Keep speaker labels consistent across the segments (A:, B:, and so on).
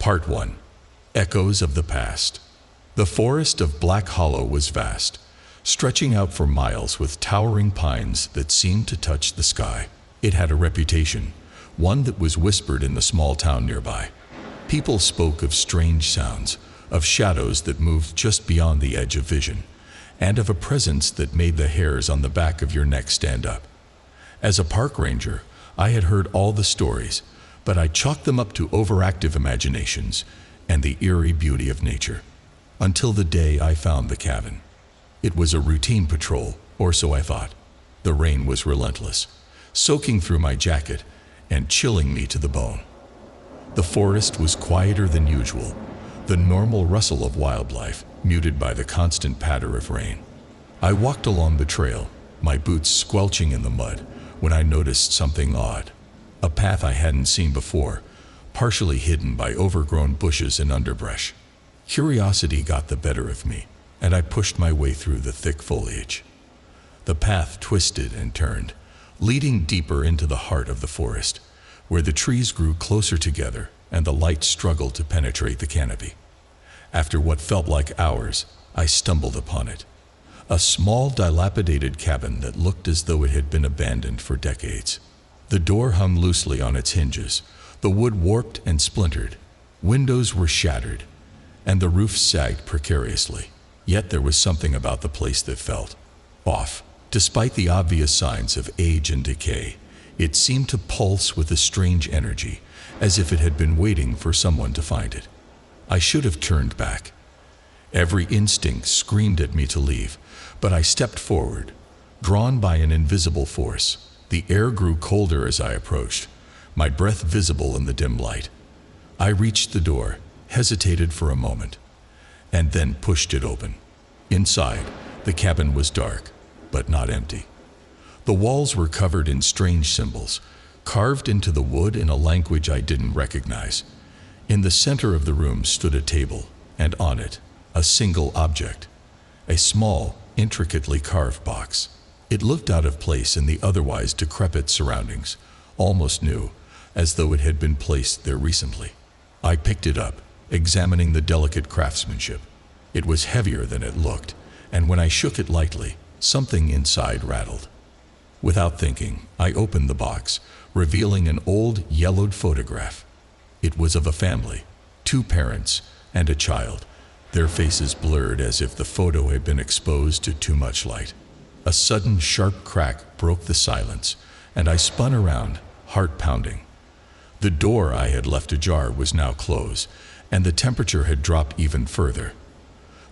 A: Part 1. Echoes of the Past. The forest of Black Hollow was vast, stretching out for miles with towering pines that seemed to touch the sky. It had a reputation, one that was whispered in the small town nearby. People spoke of strange sounds, of shadows that moved just beyond the edge of vision, and of a presence that made the hairs on the back of your neck stand up. As a park ranger, I had heard all the stories, but I chalked them up to overactive imaginations and the eerie beauty of nature. Until the day I found the cabin. It was a routine patrol, or so I thought. The rain was relentless, soaking through my jacket and chilling me to the bone. The forest was quieter than usual, the normal rustle of wildlife muted by the constant patter of rain. I walked along the trail, my boots squelching in the mud, when I noticed something odd. A path I hadn't seen before, partially hidden by overgrown bushes and underbrush. Curiosity got the better of me, and I pushed my way through the thick foliage. The path twisted and turned, leading deeper into the heart of the forest, where the trees grew closer together and the light struggled to penetrate the canopy. After what felt like hours, I stumbled upon it. A small, dilapidated cabin that looked as though it had been abandoned for decades. The door hung loosely on its hinges, the wood warped and splintered, windows were shattered, and the roof sagged precariously. Yet there was something about the place that felt off. Despite the obvious signs of age and decay, it seemed to pulse with a strange energy, as if it had been waiting for someone to find it. I should have turned back. Every instinct screamed at me to leave, but I stepped forward, drawn by an invisible force. The air grew colder as I approached, my breath visible in the dim light. I reached the door, hesitated for a moment, and then pushed it open. Inside, the cabin was dark, but not empty. The walls were covered in strange symbols, carved into the wood in a language I didn't recognize. In the center of the room stood a table, and on it, a single object, a small, intricately carved box. It looked out of place in the otherwise decrepit surroundings, almost new, as though it had been placed there recently. I picked it up, examining the delicate craftsmanship. It was heavier than it looked, and when I shook it lightly, something inside rattled. Without thinking, I opened the box, revealing an old, yellowed photograph. It was of a family, 2 parents and a child, their faces blurred as if the photo had been exposed to too much light. A sudden, sharp crack broke the silence, and I spun around, heart pounding. The door I had left ajar was now closed, and the temperature had dropped even further.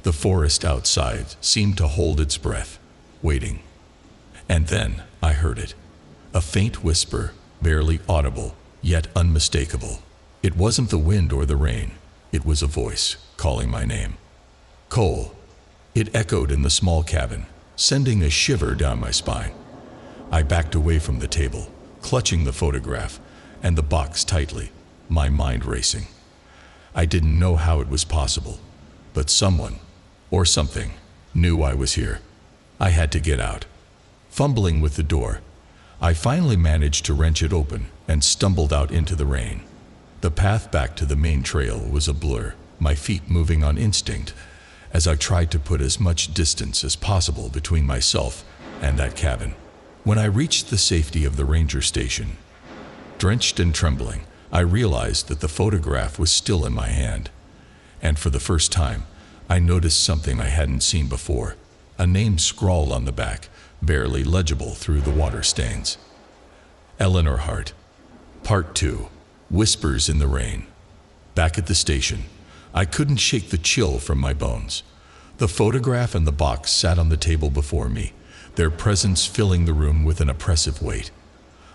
A: The forest outside seemed to hold its breath, waiting. And then I heard it. A faint whisper, barely audible, yet unmistakable. It wasn't the wind or the rain. It was a voice calling my name. Cole. It echoed in the small cabin, sending a shiver down my spine. I backed away from the table, clutching the photograph and the box tightly, my mind racing. I didn't know how it was possible, but someone, or something, knew I was here. I had to get out. Fumbling with the door, I finally managed to wrench it open and stumbled out into the rain. The path back to the main trail was a blur, my feet moving on instinct, as I tried to put as much distance as possible between myself and that cabin. When I reached the safety of the ranger station, drenched and trembling, I realized that the photograph was still in my hand. And for the first time, I noticed something I hadn't seen before, a name scrawled on the back, barely legible through the water stains. Eleanor Hart. Part 2. Whispers in the Rain. Back at the station, I couldn't shake the chill from my bones. The photograph and the box sat on the table before me, their presence filling the room with an oppressive weight.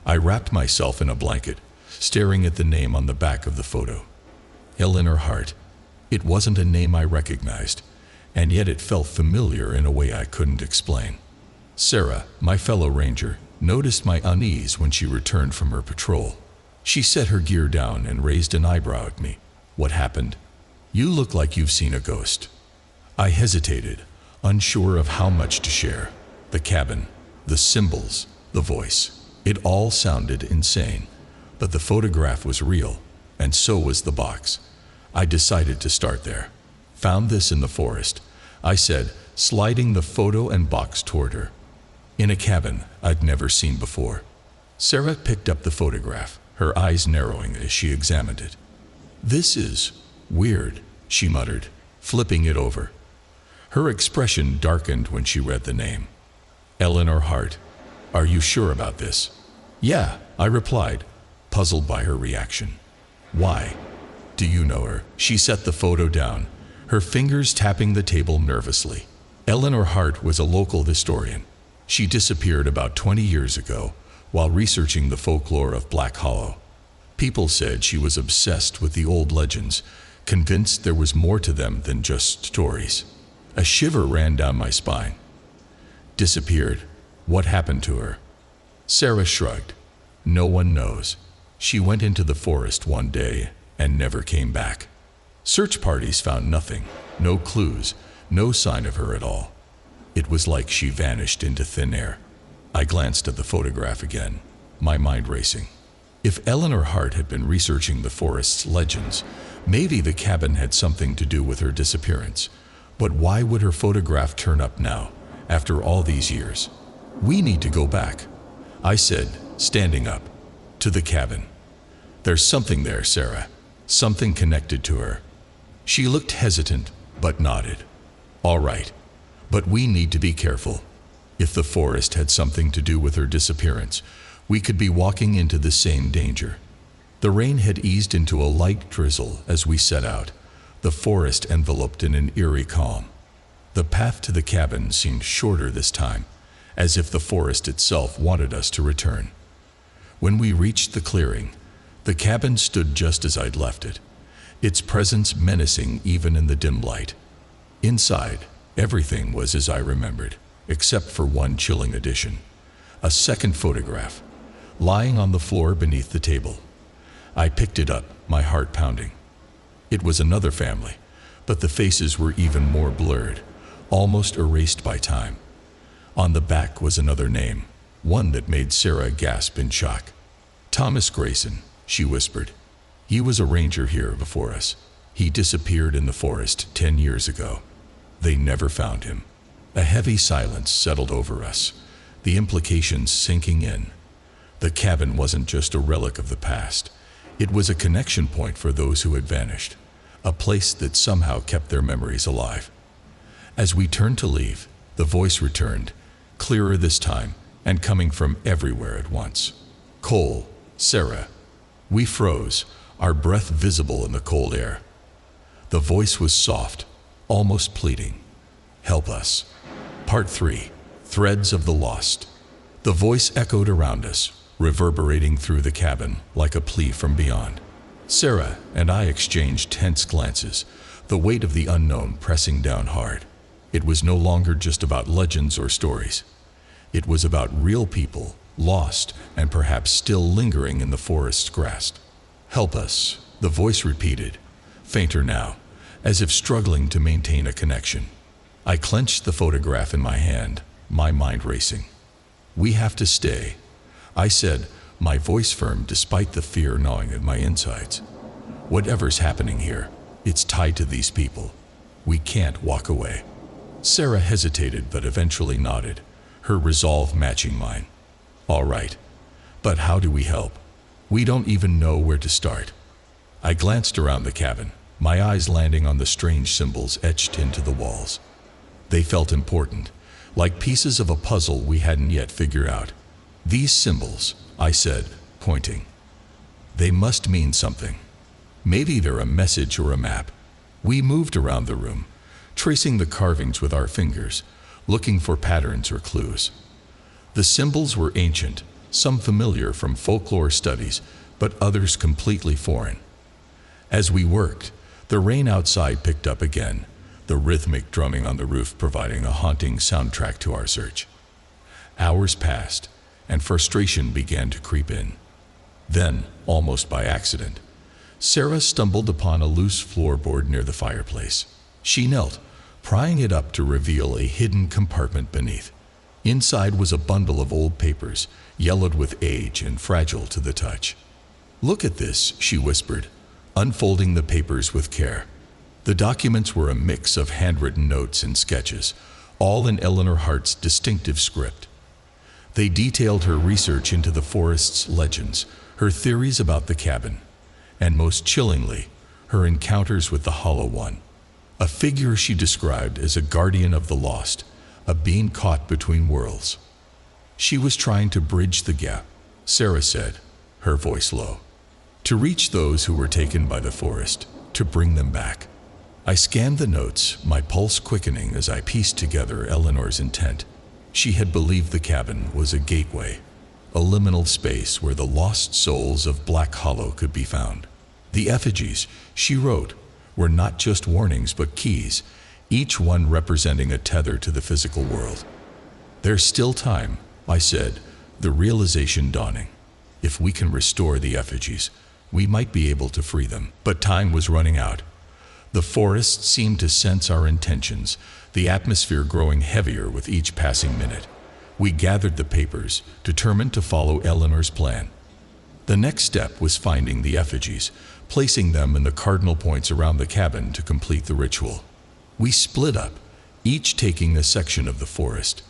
A: I wrapped myself in a blanket, staring at the name on the back of the photo. Eleanor Hart. It wasn't a name I recognized, and yet it felt familiar in a way I couldn't explain. Sarah, my fellow ranger, noticed my unease when she returned from her patrol. She set her gear down and raised an eyebrow at me. What happened? You look like you've seen a ghost. I hesitated, unsure of how much to share. The cabin, the symbols, the voice. It all sounded insane, but the photograph was real, and so was the box. I decided to start there. Found this in the forest, I said, sliding the photo and box toward her. In a cabin I'd never seen before. Sarah picked up the photograph, her eyes narrowing as she examined it. "This is weird," she muttered, flipping it over. Her expression darkened when she read the name. Eleanor Hart. "Are you sure about this?" "Yeah," I replied, puzzled by her reaction. "Why? Do you know her?" She set the photo down, her fingers tapping the table nervously. Eleanor Hart was a local historian. She disappeared about 20 years ago while researching the folklore of Black Hollow. People said she was obsessed with the old legends, convinced there was more to them than just stories. A shiver ran down my spine. "Disappeared. What happened to her?" Sarah shrugged. "No one knows. She went into the forest one day and never came back. Search parties found nothing, no clues, no sign of her at all. It was like she vanished into thin air." I glanced at the photograph again, my mind racing. If Eleanor Hart had been researching the forest's legends, maybe the cabin had something to do with her disappearance. But why would her photograph turn up now, after all these years? "We need to go back," I said, standing up. "To the cabin. There's something there, Sarah. Something connected to her." She looked hesitant, but nodded. "All right, but we need to be careful. If the forest had something to do with her disappearance, we could be walking into the same danger." The rain had eased into a light drizzle as we set out, the forest enveloped in an eerie calm. The path to the cabin seemed shorter this time, as if the forest itself wanted us to return. When we reached the clearing, the cabin stood just as I'd left it, its presence menacing even in the dim light. Inside, everything was as I remembered, except for one chilling addition: a second photograph, lying on the floor beneath the table. I picked it up, my heart pounding. It was another family, but the faces were even more blurred, almost erased by time. On the back was another name, one that made Sarah gasp in shock. "Thomas Grayson," she whispered. "He was a ranger here before us. He disappeared in the forest 10 years ago. They never found him." A heavy silence settled over us, the implications sinking in. The cabin wasn't just a relic of the past. It was a connection point for those who had vanished, a place that somehow kept their memories alive. As we turned to leave, the voice returned, clearer this time, and coming from everywhere at once. "Cole, Sarah." We froze, our breath visible in the cold air. The voice was soft, almost pleading. "Help us." Part 3. Threads of the Lost. The voice echoed around us, reverberating through the cabin like a plea from beyond. Sarah and I exchanged tense glances, the weight of the unknown pressing down hard. It was no longer just about legends or stories. It was about real people, lost and perhaps still lingering in the forest's grasp. "Help us," the voice repeated, fainter now, as if struggling to maintain a connection. I clenched the photograph in my hand, my mind racing. "We have to stay," I said, my voice firm despite the fear gnawing at my insides. "Whatever's happening here, it's tied to these people. We can't walk away." Sarah hesitated but eventually nodded, her resolve matching mine. "All right, but how do we help? We don't even know where to start." I glanced around the cabin, my eyes landing on the strange symbols etched into the walls. They felt important, like pieces of a puzzle we hadn't yet figured out. "These symbols," I said, pointing. "They must mean something. Maybe they're a message or a map." We moved around the room, tracing the carvings with our fingers, looking for patterns or clues. The symbols were ancient, some familiar from folklore studies, but others completely foreign. As we worked, the rain outside picked up again, the rhythmic drumming on the roof providing a haunting soundtrack to our search. Hours passed, and frustration began to creep in. Then, almost by accident, Sarah stumbled upon a loose floorboard near the fireplace. She knelt, prying it up to reveal a hidden compartment beneath. Inside was a bundle of old papers, yellowed with age and fragile to the touch. "Look at this," she whispered, unfolding the papers with care. The documents were a mix of handwritten notes and sketches, all in Eleanor Hart's distinctive script. They detailed her research into the forest's legends, her theories about the cabin, and most chillingly, her encounters with the Hollow One, a figure she described as a guardian of the lost, a being caught between worlds. She was trying to bridge the gap, Sarah said, her voice low, to reach those who were taken by the forest, to bring them back. I scanned the notes, my pulse quickening as I pieced together Eleanor's intent. She had believed the cabin was a gateway, a liminal space where the lost souls of Black Hollow could be found. The effigies, she wrote, were not just warnings but keys, each one representing a tether to the physical world. There's still time, I said, the realization dawning. If we can restore the effigies, we might be able to free them. But time was running out. The forest seemed to sense our intentions, the atmosphere growing heavier with each passing minute. We gathered the papers, determined to follow Eleanor's plan. The next step was finding the effigies, placing them in the cardinal points around the cabin to complete the ritual. We split up, each taking a section of the forest,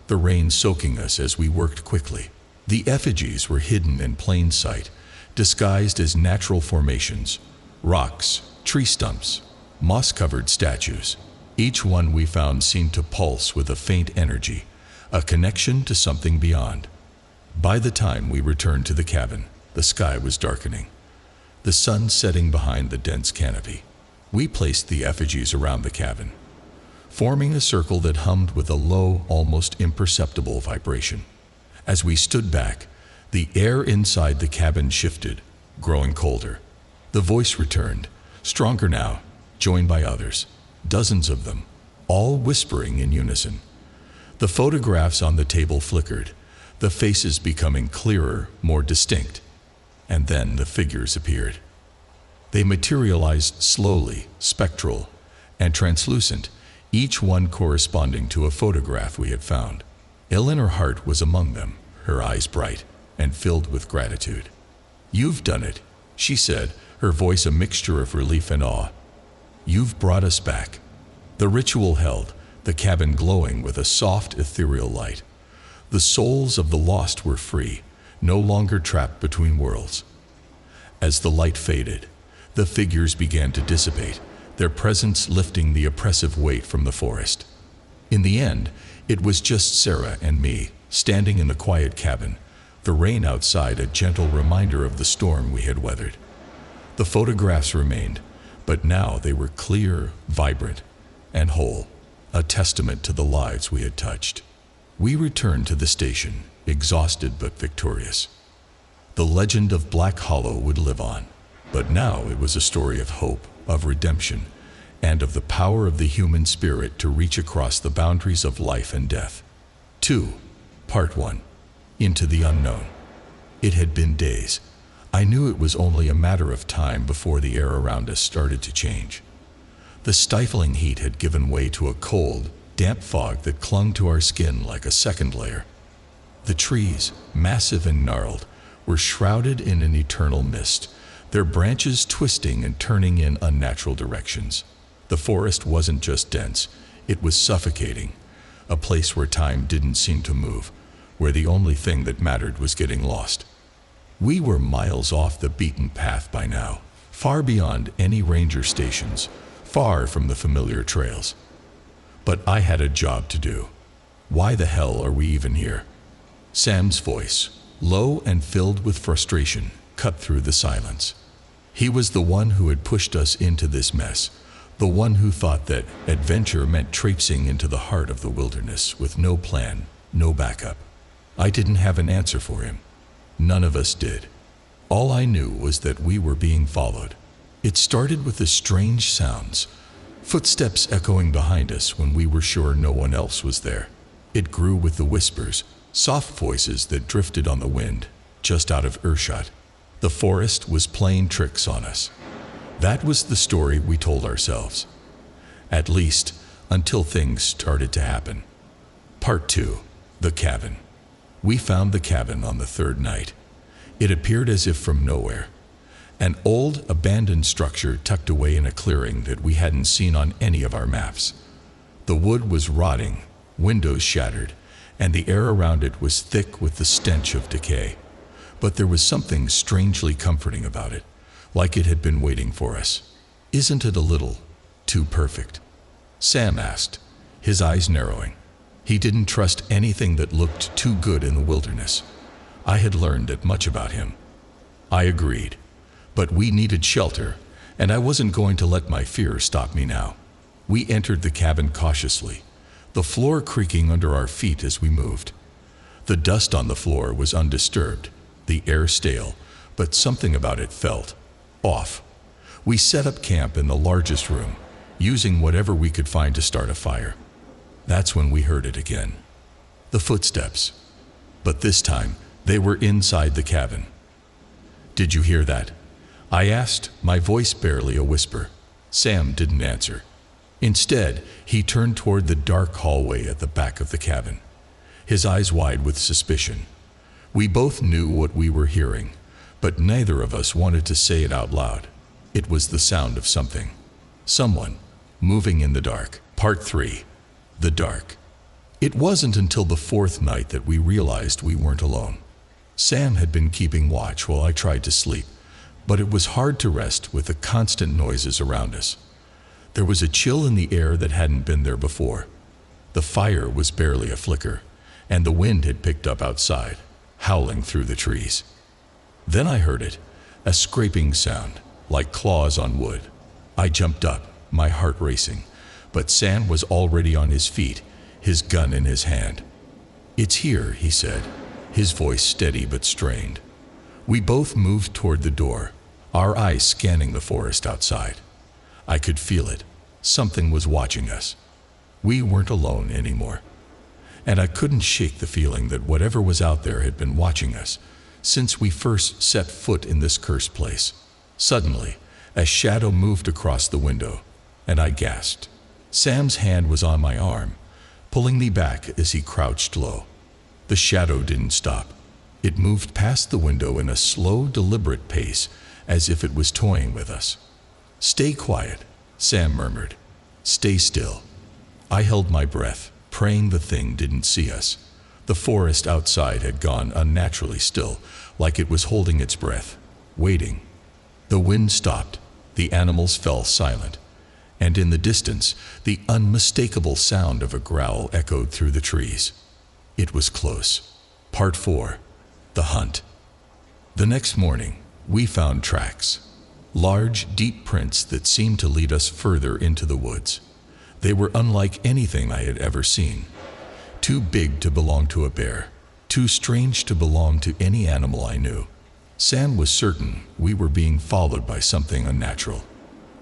A: the rain soaking us as we worked quickly. The effigies were hidden in plain sight, disguised as natural formations, rocks, tree stumps, moss-covered statues. Each one we found seemed to pulse with a faint energy, a connection to something beyond. By the time we returned to the cabin, the sky was darkening, the sun setting behind the dense canopy. We placed the effigies around the cabin, forming a circle that hummed with a low, almost imperceptible vibration. As we stood back, the air inside the cabin shifted, growing colder. The voice returned, stronger now, joined by others, dozens of them, all whispering in unison. The photographs on the table flickered, the faces becoming clearer, more distinct. And then the figures appeared. They materialized slowly, spectral and translucent, each one corresponding to a photograph we had found. Eleanor Hart was among them, her eyes bright and filled with gratitude. "You've done it," she said, her voice a mixture of relief and awe. "You've brought us back." The ritual held, the cabin glowing with a soft, ethereal light. The souls of the lost were free, no longer trapped between worlds. As the light faded, the figures began to dissipate, their presence lifting the oppressive weight from the forest. In the end, it was just Sarah and me, standing in the quiet cabin, the rain outside a gentle reminder of the storm we had weathered. The photographs remained, but now they were clear, vibrant, and whole, a testament to the lives we had touched. We returned to the station, exhausted but victorious. The legend of Black Hollow would live on, but now it was a story of hope, of redemption, and of the power of the human spirit to reach across the boundaries of life and death. 2. Part 1. Into the unknown. It had been days. I knew it was only a matter of time before the air around us started to change. The stifling heat had given way to a cold, damp fog that clung to our skin like a second layer. The trees, massive and gnarled, were shrouded in an eternal mist, their branches twisting and turning in unnatural directions. The forest wasn't just dense, it was suffocating, a place where time didn't seem to move, where the only thing that mattered was getting lost. We were miles off the beaten path by now, far beyond any ranger stations, far from the familiar trails. But I had a job to do. Why the hell are we even here? Sam's voice, low and filled with frustration, cut through the silence. He was the one who had pushed us into this mess, the one who thought that adventure meant traipsing into the heart of the wilderness with no plan, no backup. I didn't have an answer for him. None of us did. All I knew was that we were being followed. It started with the strange sounds, footsteps echoing behind us when we were sure no one else was there. It grew with the whispers, soft voices that drifted on the wind, just out of earshot. The forest was playing tricks on us. That was the story we told ourselves. At least, until things started to happen. Part 2. The cabin. We found the cabin on the third night. It appeared as if from nowhere. An old, abandoned structure tucked away in a clearing that we hadn't seen on any of our maps. The wood was rotting, windows shattered, and the air around it was thick with the stench of decay. But there was something strangely comforting about it, like it had been waiting for us. "Isn't it a little too perfect?" Sam asked, his eyes narrowing. He didn't trust anything that looked too good in the wilderness. I had learned that much about him. I agreed, but we needed shelter, and I wasn't going to let my fear stop me now. We entered the cabin cautiously, the floor creaking under our feet as we moved. The dust on the floor was undisturbed, the air stale, but something about it felt off. We set up camp in the largest room, using whatever we could find to start a fire. That's when we heard it again. The footsteps. But this time, they were inside the cabin. "Did you hear that?" I asked, my voice barely a whisper. Sam didn't answer. Instead, he turned toward the dark hallway at the back of the cabin, his eyes wide with suspicion. We both knew what we were hearing, but neither of us wanted to say it out loud. It was the sound of something. Someone moving in the dark. Part 3. The dark. It wasn't until the fourth night that we realized we weren't alone. Sam had been keeping watch while I tried to sleep, but it was hard to rest with the constant noises around us. There was a chill in the air that hadn't been there before. The fire was barely a flicker, and the wind had picked up outside, howling through the trees. Then I heard it, a scraping sound, like claws on wood. I jumped up, my heart racing, but Sam was already on his feet, his gun in his hand. "It's here," he said, his voice steady but strained. We both moved toward the door, our eyes scanning the forest outside. I could feel it. Something was watching us. We weren't alone anymore. And I couldn't shake the feeling that whatever was out there had been watching us since we first set foot in this cursed place. Suddenly, a shadow moved across the window, and I gasped. Sam's hand was on my arm, pulling me back as he crouched low. The shadow didn't stop. It moved past the window in a slow, deliberate pace, as if it was toying with us. "Stay quiet," Sam murmured. "Stay still." I held my breath, praying the thing didn't see us. The forest outside had gone unnaturally still, like it was holding its breath, waiting. The wind stopped, the animals fell silent, and in the distance, the unmistakable sound of a growl echoed through the trees. It was close. Part 4. The Hunt. The next morning, we found tracks. Large, deep prints that seemed to lead us further into the woods. They were unlike anything I had ever seen. Too big to belong to a bear, too strange to belong to any animal I knew. Sam was certain we were being followed by something unnatural.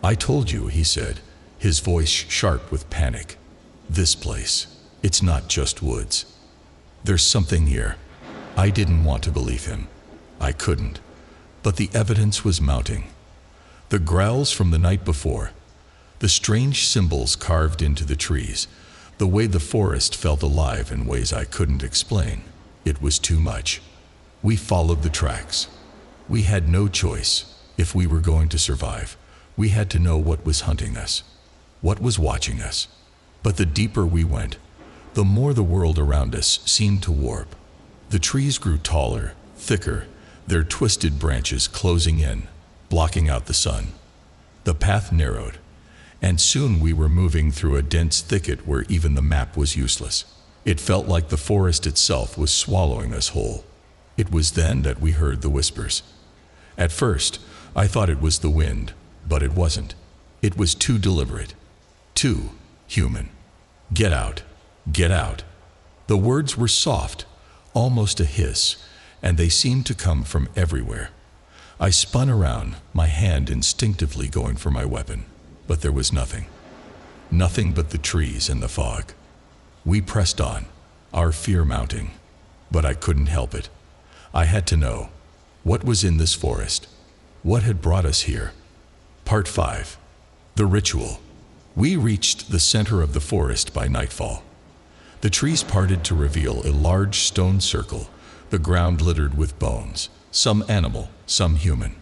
A: "I told you," he said, his voice sharp with panic. "This place, it's not just woods. There's something here." I didn't want to believe him. I couldn't. But the evidence was mounting. The growls from the night before, the strange symbols carved into the trees, the way the forest felt alive in ways I couldn't explain. It was too much. We followed the tracks. We had no choice. If we were going to survive, we had to know what was hunting us, what was watching us. But the deeper we went, the more the world around us seemed to warp. The trees grew taller, thicker, their twisted branches closing in, blocking out the sun. The path narrowed, and soon we were moving through a dense thicket where even the map was useless. It felt like the forest itself was swallowing us whole. It was then that we heard the whispers. At first, I thought it was the wind, but it wasn't. It was too deliberate, too human. "Get out, get out." The words were soft, almost a hiss, and they seemed to come from everywhere. I spun around, my hand instinctively going for my weapon, but there was nothing. Nothing but the trees and the fog. We pressed on, our fear mounting, but I couldn't help it. I had to know what was in this forest, what had brought us here. Part 5. The Ritual. We reached the center of the forest by nightfall. The trees parted to reveal a large stone circle, the ground littered with bones, some animal, some human.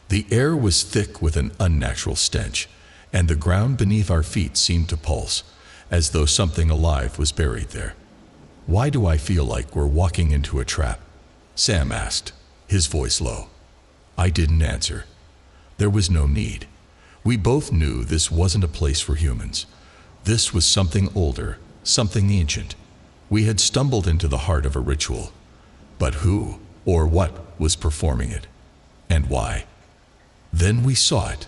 A: The air was thick with an unnatural stench, and the ground beneath our feet seemed to pulse, as though something alive was buried there. "Why do I feel like we're walking into a trap?" Sam asked, his voice low. I didn't answer. There was no need. We both knew this wasn't a place for humans. This was something older, something ancient. We had stumbled into the heart of a ritual. But who or what was performing it? And why? Then we saw it.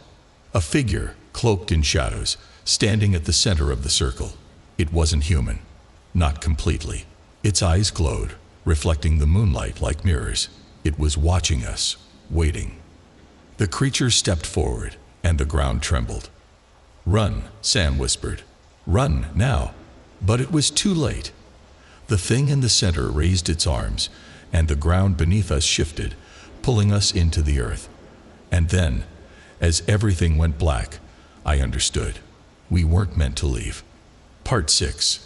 A: A figure, cloaked in shadows, standing at the center of the circle. It wasn't human. Not completely. Its eyes glowed, reflecting the moonlight like mirrors. It was watching us, waiting. The creature stepped forward, and the ground trembled. "Run," Sam whispered. "Run, now." But it was too late. The thing in the center raised its arms, and the ground beneath us shifted, pulling us into the earth. And then, as everything went black, I understood. We weren't meant to leave. Part 6.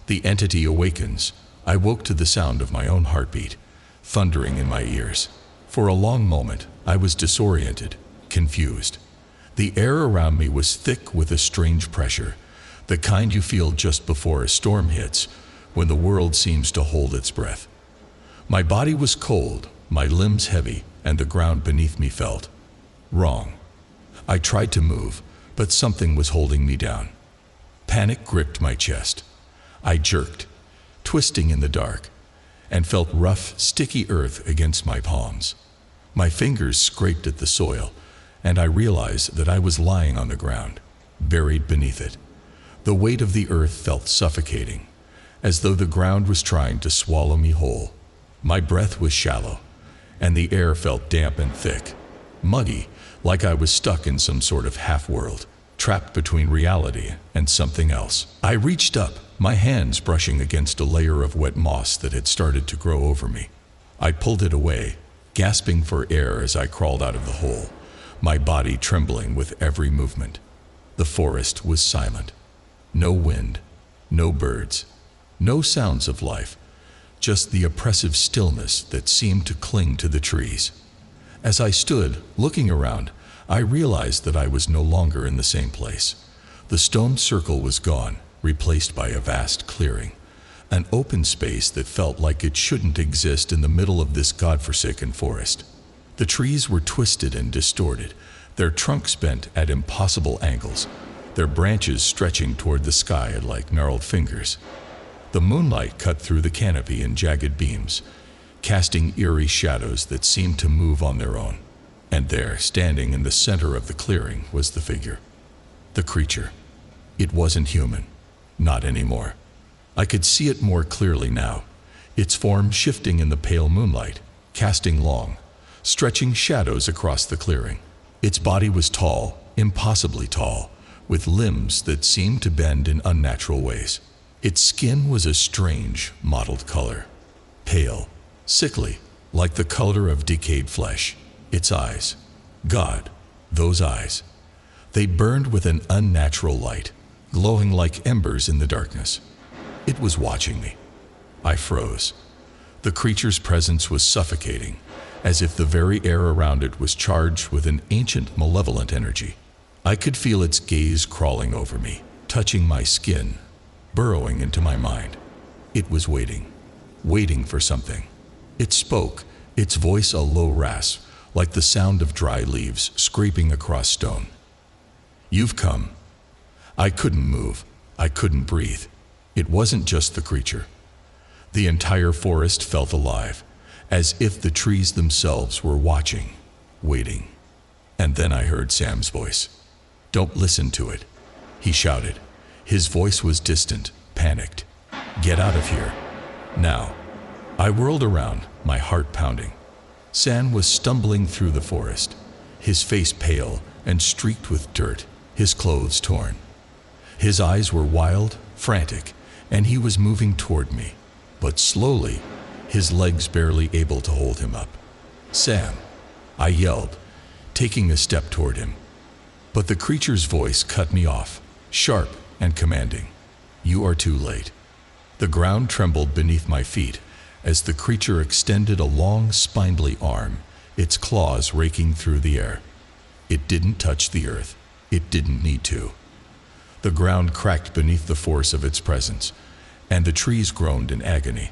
A: The Entity Awakens. I woke to the sound of my own heartbeat, thundering in my ears. For a long moment, I was disoriented, confused. The air around me was thick with a strange pressure, the kind you feel just before a storm hits, when the world seems to hold its breath. My body was cold, my limbs heavy, and the ground beneath me felt wrong. I tried to move, but something was holding me down. Panic gripped my chest. I jerked, twisting in the dark, and felt rough, sticky earth against my palms. My fingers scraped at the soil, and I realized that I was lying on the ground, buried beneath it. The weight of the earth felt suffocating, as though the ground was trying to swallow me whole. My breath was shallow, and the air felt damp and thick, muggy, like I was stuck in some sort of half-world, trapped between reality and something else. I reached up, my hands brushing against a layer of wet moss that had started to grow over me. I pulled it away, gasping for air as I crawled out of the hole, my body trembling with every movement. The forest was silent. No wind, no birds, no sounds of life, just the oppressive stillness that seemed to cling to the trees. As I stood, looking around, I realized that I was no longer in the same place. The stone circle was gone, replaced by a vast clearing, an open space that felt like it shouldn't exist in the middle of this godforsaken forest. The trees were twisted and distorted, their trunks bent at impossible angles, their branches stretching toward the sky like gnarled fingers. The moonlight cut through the canopy in jagged beams, casting eerie shadows that seemed to move on their own. And there, standing in the center of the clearing, was the figure. The creature. It wasn't human. Not anymore. I could see it more clearly now, its form shifting in the pale moonlight, casting long, stretching shadows across the clearing. Its body was tall, impossibly tall, with limbs that seemed to bend in unnatural ways. Its skin was a strange, mottled color, pale, sickly, like the color of decayed flesh. Its eyes, God, those eyes, they burned with an unnatural light, glowing like embers in the darkness. It was watching me. I froze. The creature's presence was suffocating, as if the very air around it was charged with an ancient, malevolent energy. I could feel its gaze crawling over me, touching my skin, burrowing into my mind. It was waiting, waiting for something. It spoke, its voice a low rasp, like the sound of dry leaves scraping across stone. "You've come." I couldn't move. I couldn't breathe. It wasn't just the creature. The entire forest felt alive, as if the trees themselves were watching, waiting. And then I heard Sam's voice. "Don't listen to it," he shouted. His voice was distant, panicked. "Get out of here. Now." I whirled around, my heart pounding. Sam was stumbling through the forest, his face pale and streaked with dirt, his clothes torn. His eyes were wild, frantic, and he was moving toward me, but slowly, his legs barely able to hold him up. "Sam," I yelled, taking a step toward him. But the creature's voice cut me off, sharp and commanding. "You are too late." The ground trembled beneath my feet as the creature extended a long, spindly arm, its claws raking through the air. It didn't touch the earth. It didn't need to. The ground cracked beneath the force of its presence, and the trees groaned in agony.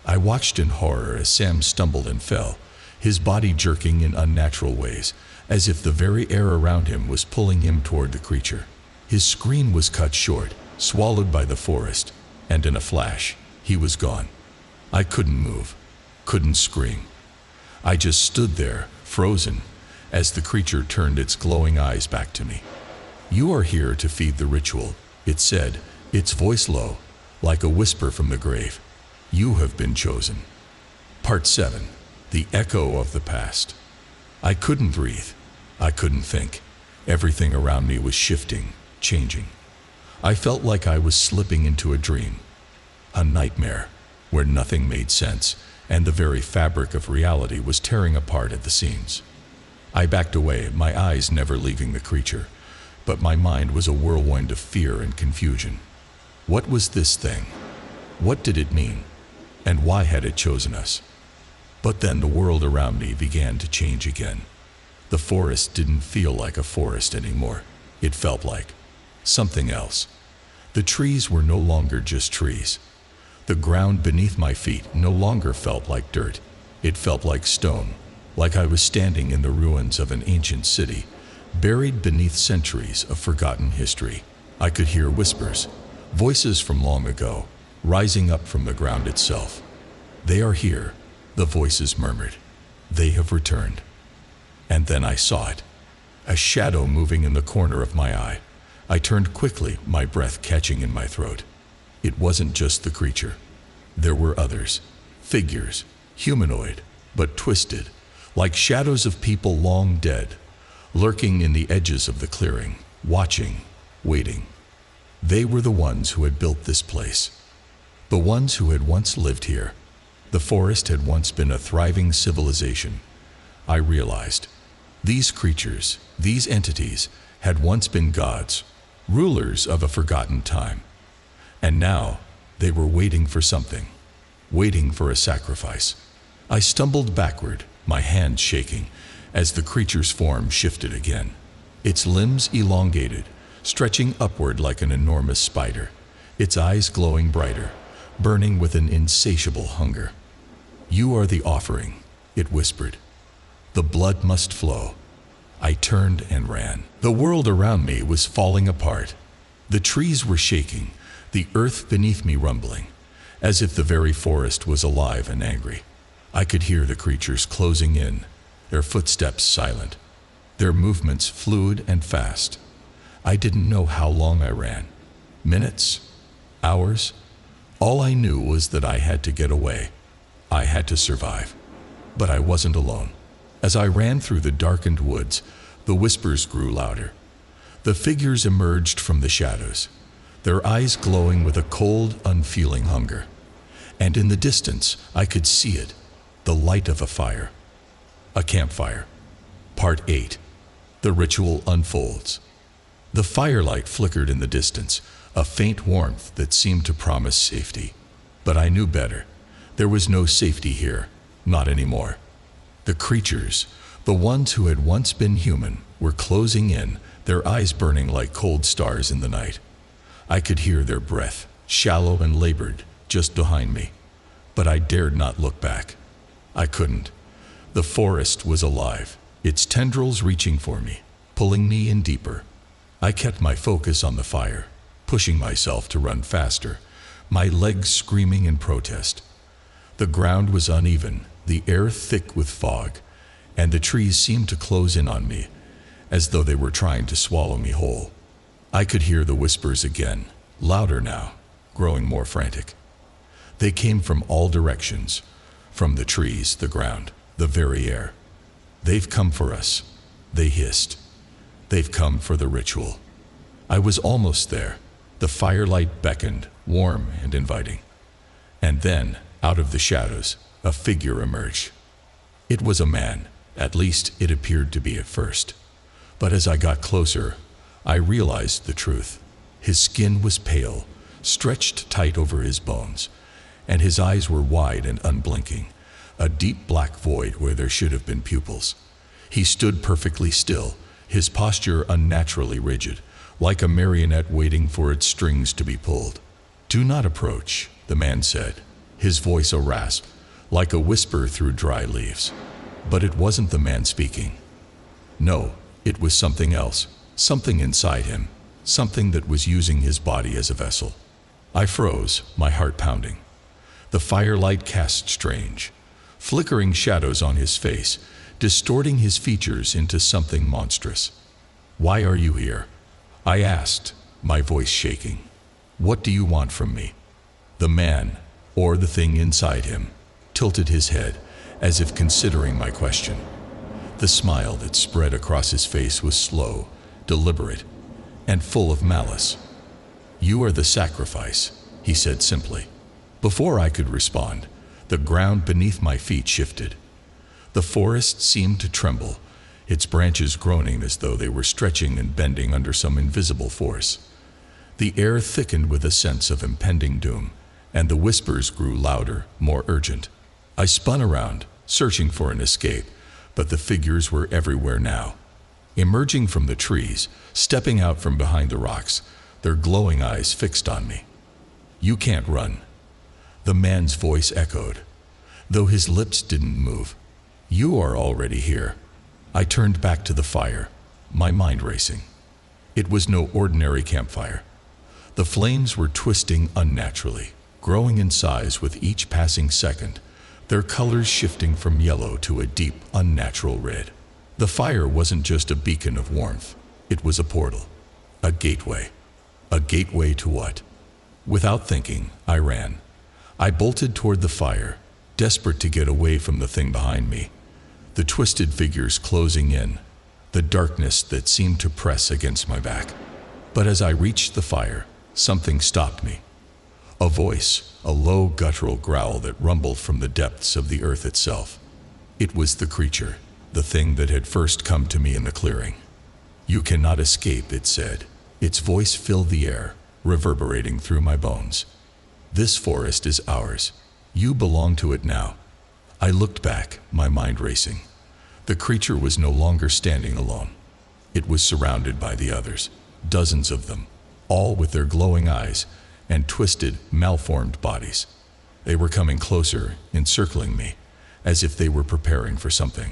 A: I watched in horror as Sam stumbled and fell, his body jerking in unnatural ways, as if the very air around him was pulling him toward the creature. His scream was cut short, swallowed by the forest, and in a flash, he was gone. I couldn't move, couldn't scream. I just stood there, frozen, as the creature turned its glowing eyes back to me. "You are here to feed the ritual," it said, its voice low, like a whisper from the grave. "You have been chosen." Part 7. The Echo of the Past. I couldn't breathe. I couldn't think. Everything around me was shifting, changing. I felt like I was slipping into a dream, a nightmare, where nothing made sense, and the very fabric of reality was tearing apart at the seams. I backed away, my eyes never leaving the creature, but my mind was a whirlwind of fear and confusion. What was this thing? What did it mean? And why had it chosen us? But then the world around me began to change again. The forest didn't feel like a forest anymore. It felt like something else. The trees were no longer just trees. The ground beneath my feet no longer felt like dirt. It felt like stone, like I was standing in the ruins of an ancient city, buried beneath centuries of forgotten history. I could hear whispers, voices from long ago, rising up from the ground itself. "They are here," the voices murmured. "They have returned." And then I saw it, a shadow moving in the corner of my eye. I turned quickly, my breath catching in my throat. It wasn't just the creature. There were others, figures, humanoid, but twisted, like shadows of people long dead, lurking in the edges of the clearing, watching, waiting. They were the ones who had built this place, the ones who had once lived here. The forest had once been a thriving civilization. I realized these creatures, these entities, had once been gods, rulers of a forgotten time. And now they were waiting for something, waiting for a sacrifice. I stumbled backward, my hands shaking, as the creature's form shifted again. Its limbs elongated, stretching upward like an enormous spider, its eyes glowing brighter, burning with an insatiable hunger. "You are the offering," it whispered. "The blood must flow." I turned and ran. The world around me was falling apart. The trees were shaking, the earth beneath me rumbling, as if the very forest was alive and angry. I could hear the creatures closing in, their footsteps silent, their movements fluid and fast. I didn't know how long I ran. Minutes? Hours? All I knew was that I had to get away. I had to survive. But I wasn't alone. As I ran through the darkened woods, the whispers grew louder. The figures emerged from the shadows, their eyes glowing with a cold, unfeeling hunger. And in the distance, I could see it, the light of a fire. A campfire. Part 8. The ritual unfolds. The firelight flickered in the distance, a faint warmth that seemed to promise safety. But I knew better. There was no safety here, not anymore. The creatures, the ones who had once been human, were closing in, their eyes burning like cold stars in the night. I could hear their breath, shallow and labored, just behind me. But I dared not look back. I couldn't. The forest was alive, its tendrils reaching for me, pulling me in deeper. I kept my focus on the fire, pushing myself to run faster, my legs screaming in protest. The ground was uneven, the air thick with fog, and the trees seemed to close in on me, as though they were trying to swallow me whole. I could hear the whispers again, louder now, growing more frantic. They came from all directions, from the trees, the ground, the very air. "They've come for us," they hissed. "They've come for the ritual." I was almost there. The firelight beckoned, warm and inviting. And then, out of the shadows, a figure emerged. It was a man, at least it appeared to be at first. But as I got closer, I realized the truth. His skin was pale, stretched tight over his bones, and his eyes were wide and unblinking, a deep black void where there should have been pupils. He stood perfectly still, his posture unnaturally rigid, like a marionette waiting for its strings to be pulled. "Do not approach," the man said, his voice a rasp, like a whisper through dry leaves. But it wasn't the man speaking. No, it was something else, something inside him, something that was using his body as a vessel. I froze, my heart pounding. The firelight cast strange, flickering shadows on his face, distorting his features into something monstrous. "Why are you here?" I asked, my voice shaking. "What do you want from me?" The man, or the thing inside him, tilted his head, as if considering my question. The smile that spread across his face was slow, deliberate, and full of malice. "You are the sacrifice," he said simply. Before I could respond, the ground beneath my feet shifted. The forest seemed to tremble, its branches groaning as though they were stretching and bending under some invisible force. The air thickened with a sense of impending doom, and the whispers grew louder, more urgent. I spun around, searching for an escape, but the figures were everywhere now. Emerging from the trees, stepping out from behind the rocks, their glowing eyes fixed on me. "You can't run," the man's voice echoed, though his lips didn't move. "You are already here." I turned back to the fire, my mind racing. It was no ordinary campfire. The flames were twisting unnaturally, growing in size with each passing second, their colors shifting from yellow to a deep, unnatural red. The fire wasn't just a beacon of warmth. It was a portal, a gateway. A gateway to what? Without thinking, I ran. I bolted toward the fire, desperate to get away from the thing behind me. The twisted figures closing in, the darkness that seemed to press against my back. But as I reached the fire, something stopped me. A voice, a low guttural growl that rumbled from the depths of the earth itself. It was the creature, the thing that had first come to me in the clearing. "You cannot escape," it said. Its voice filled the air, reverberating through my bones. "This forest is ours. You belong to it now." I looked back, my mind racing. The creature was no longer standing alone. It was surrounded by the others, dozens of them, all with their glowing eyes and twisted, malformed bodies. They were coming closer, encircling me, as if they were preparing for something.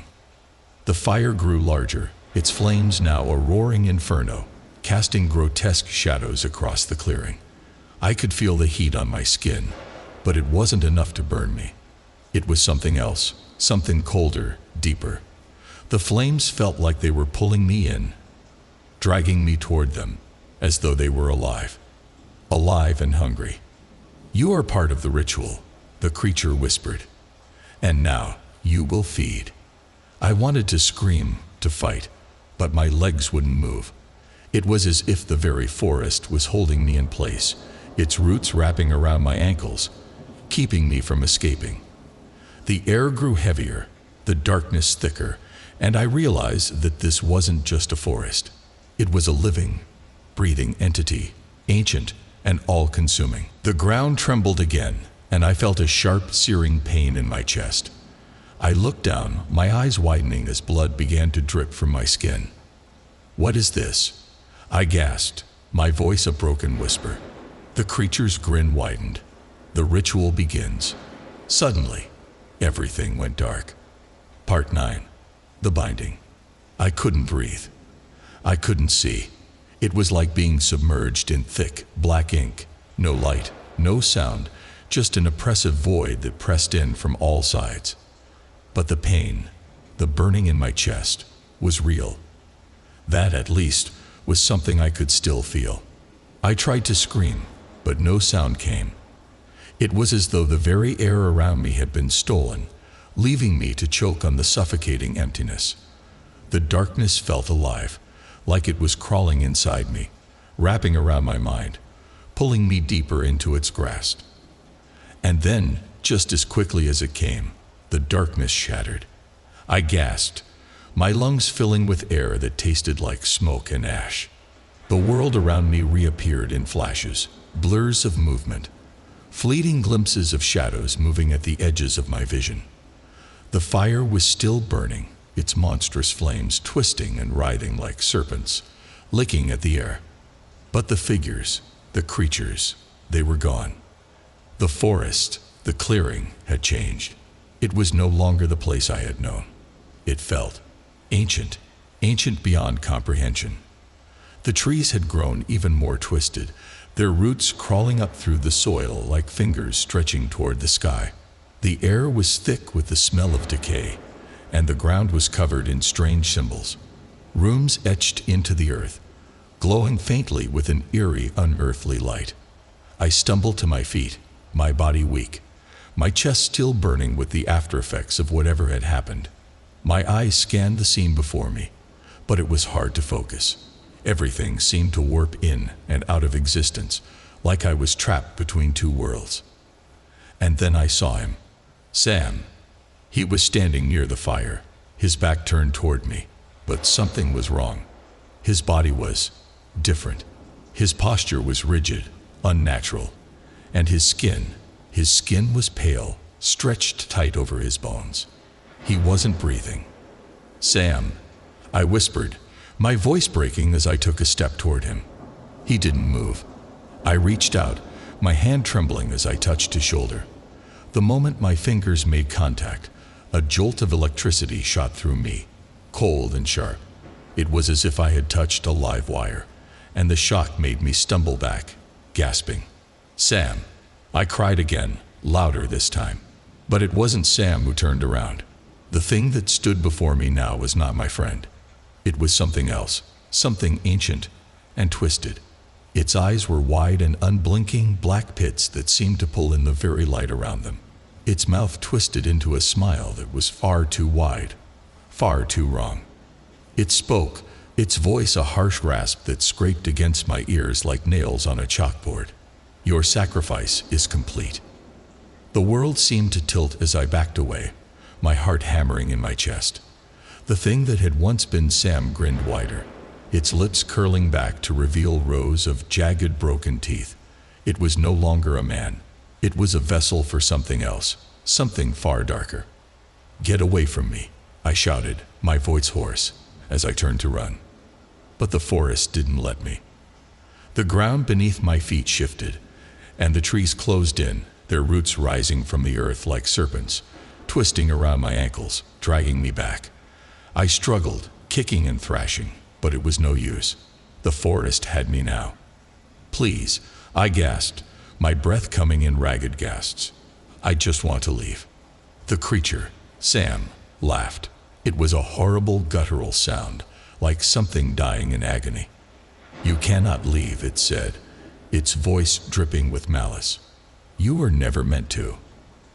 A: The fire grew larger, its flames now a roaring inferno, casting grotesque shadows across the clearing. I could feel the heat on my skin, but it wasn't enough to burn me. It was something else, something colder, deeper. The flames felt like they were pulling me in, dragging me toward them, as though they were alive. Alive and hungry. "You are part of the ritual," the creature whispered. "And now you will feed." I wanted to scream, to fight, but my legs wouldn't move. It was as if the very forest was holding me in place, its roots wrapping around my ankles, keeping me from escaping. The air grew heavier, the darkness thicker, and I realized that this wasn't just a forest. It was a living, breathing entity, ancient and all-consuming. The ground trembled again, and I felt a sharp, searing pain in my chest. I looked down, my eyes widening as blood began to drip from my skin. "What is this?" I gasped, my voice a broken whisper. The creature's grin widened. "The ritual begins." Suddenly, everything went dark. Part 9. The Binding. I couldn't breathe. I couldn't see. It was like being submerged in thick, black ink. No light, no sound, just an oppressive void that pressed in from all sides. But the pain, the burning in my chest, was real. That, at least, was something I could still feel. I tried to scream, but no sound came. It was as though the very air around me had been stolen, leaving me to choke on the suffocating emptiness. The darkness felt alive, like it was crawling inside me, wrapping around my mind, pulling me deeper into its grasp. And then, just as quickly as it came, the darkness shattered. I gasped, my lungs filling with air that tasted like smoke and ash. The world around me reappeared in flashes, blurs of movement, fleeting glimpses of shadows moving at the edges of my vision. The fire was still burning, its monstrous flames twisting and writhing like serpents, licking at the air. But the figures, the creatures, they were gone. The forest, the clearing, had changed. It was no longer the place I had known. It felt ancient, ancient beyond comprehension. The trees had grown even more twisted, their roots crawling up through the soil like fingers stretching toward the sky. The air was thick with the smell of decay, and the ground was covered in strange symbols. Runes etched into the earth, glowing faintly with an eerie, unearthly light. I stumbled to my feet, my body weak, my chest still burning with the aftereffects of whatever had happened. My eyes scanned the scene before me, but it was hard to focus. Everything seemed to warp in and out of existence, like I was trapped between two worlds. And then I saw him. Sam. He was standing near the fire, his back turned toward me, but something was wrong. His body was different. His posture was rigid, unnatural, and his skin was pale, stretched tight over his bones. He wasn't breathing. Sam, I whispered, my voice breaking as I took a step toward him. He didn't move. I reached out, my hand trembling as I touched his shoulder. The moment my fingers made contact, a jolt of electricity shot through me, cold and sharp. It was as if I had touched a live wire, and the shock made me stumble back, gasping. Sam, I cried again, louder this time. But it wasn't Sam who turned around. The thing that stood before me now was not my friend. It was something else, something ancient and twisted. Its eyes were wide and unblinking black pits that seemed to pull in the very light around them. Its mouth twisted into a smile that was far too wide, far too wrong. It spoke, its voice a harsh rasp that scraped against my ears like nails on a chalkboard. Your sacrifice is complete. The world seemed to tilt as I backed away, my heart hammering in my chest. The thing that had once been Sam grinned wider, its lips curling back to reveal rows of jagged, broken teeth. It was no longer a man. It was a vessel for something else, something far darker. Get away from me, I shouted, my voice hoarse, as I turned to run. But the forest didn't let me. The ground beneath my feet shifted, and the trees closed in, their roots rising from the earth like serpents, twisting around my ankles, dragging me back. I struggled, kicking and thrashing, but it was no use. The forest had me now. Please, I gasped, my breath coming in ragged gasps. I just want to leave. The creature, Sam, laughed. It was a horrible guttural sound, like something dying in agony. You cannot leave, it said, its voice dripping with malice. You were never meant to.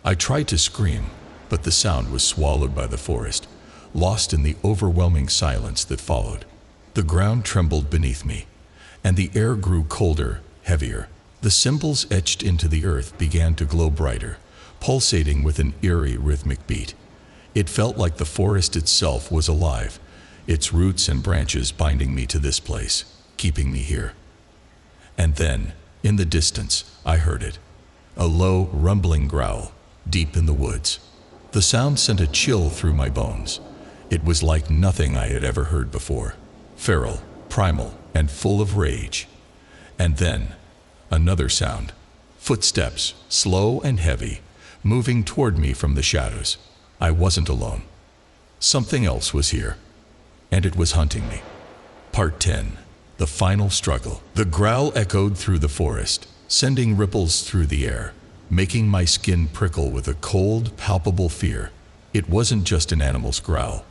A: I tried to scream, but the sound was swallowed by the forest, lost in the overwhelming silence that followed. The ground trembled beneath me, and the air grew colder, heavier. The symbols etched into the earth began to glow brighter, pulsating with an eerie rhythmic beat. It felt like the forest itself was alive, its roots and branches binding me to this place, keeping me here. And then, in the distance, I heard it. A low, rumbling growl, deep in the woods. The sound sent a chill through my bones. It was like nothing I had ever heard before. Feral, primal, and full of rage. And then, another sound. Footsteps, slow and heavy, moving toward me from the shadows. I wasn't alone. Something else was here, and it was hunting me. Part 10. The final struggle. The growl echoed through the forest, sending ripples through the air, making my skin prickle with a cold, palpable fear. It wasn't just an animal's growl.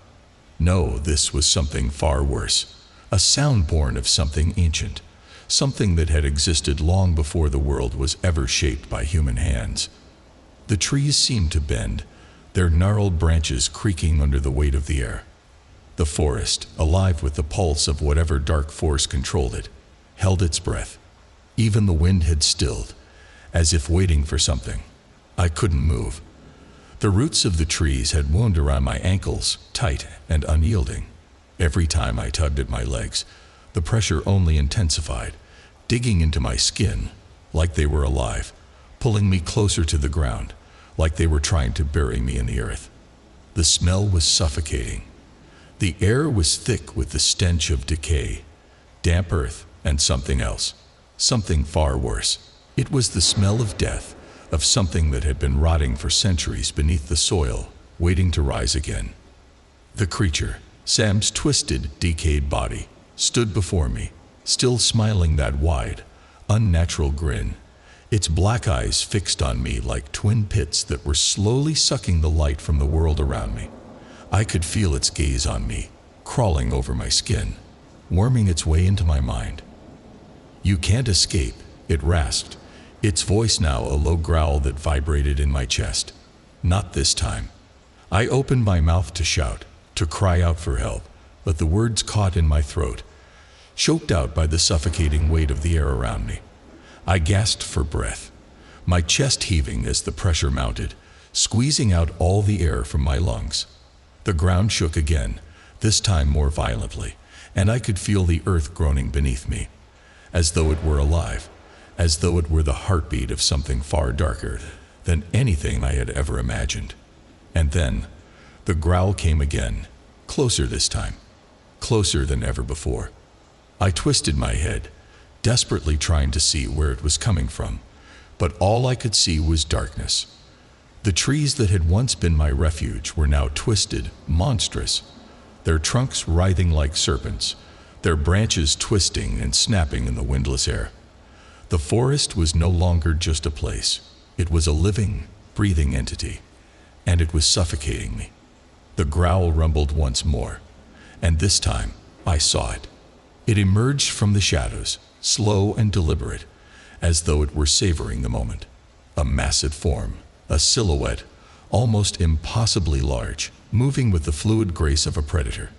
A: No, this was something far worse. A sound born of something ancient, something that had existed long before the world was ever shaped by human hands. The trees seemed to bend, their gnarled branches creaking under the weight of the air. The forest, alive with the pulse of whatever dark force controlled it, held its breath. Even the wind had stilled, as if waiting for something. I couldn't move. The roots of the trees had wound around my ankles, tight and unyielding. Every time I tugged at my legs, the pressure only intensified, digging into my skin, like they were alive, pulling me closer to the ground, like they were trying to bury me in the earth. The smell was suffocating. The air was thick with the stench of decay, damp earth, and something else, something far worse. It was the smell of death, of something that had been rotting for centuries beneath the soil, waiting to rise again. The creature, Sam's twisted, decayed body, stood before me, still smiling that wide, unnatural grin, its black eyes fixed on me like twin pits that were slowly sucking the light from the world around me. I could feel its gaze on me, crawling over my skin, worming its way into my mind. "You can't escape," it rasped, its voice now a low growl that vibrated in my chest. Not this time. I opened my mouth to shout, to cry out for help, but the words caught in my throat, choked out by the suffocating weight of the air around me. I gasped for breath, my chest heaving as the pressure mounted, squeezing out all the air from my lungs. The ground shook again, this time more violently, and I could feel the earth groaning beneath me, as though it were alive, as though it were the heartbeat of something far darker than anything I had ever imagined. And then, the growl came again, closer this time, closer than ever before. I twisted my head, desperately trying to see where it was coming from, but all I could see was darkness. The trees that had once been my refuge were now twisted, monstrous, their trunks writhing like serpents, their branches twisting and snapping in the windless air. The forest was no longer just a place. It was a living, breathing entity, and it was suffocating me. The growl rumbled once more, and this time I saw it. It emerged from the shadows, slow and deliberate, as though it were savoring the moment. A massive form, a silhouette, almost impossibly large, moving with the fluid grace of a predator.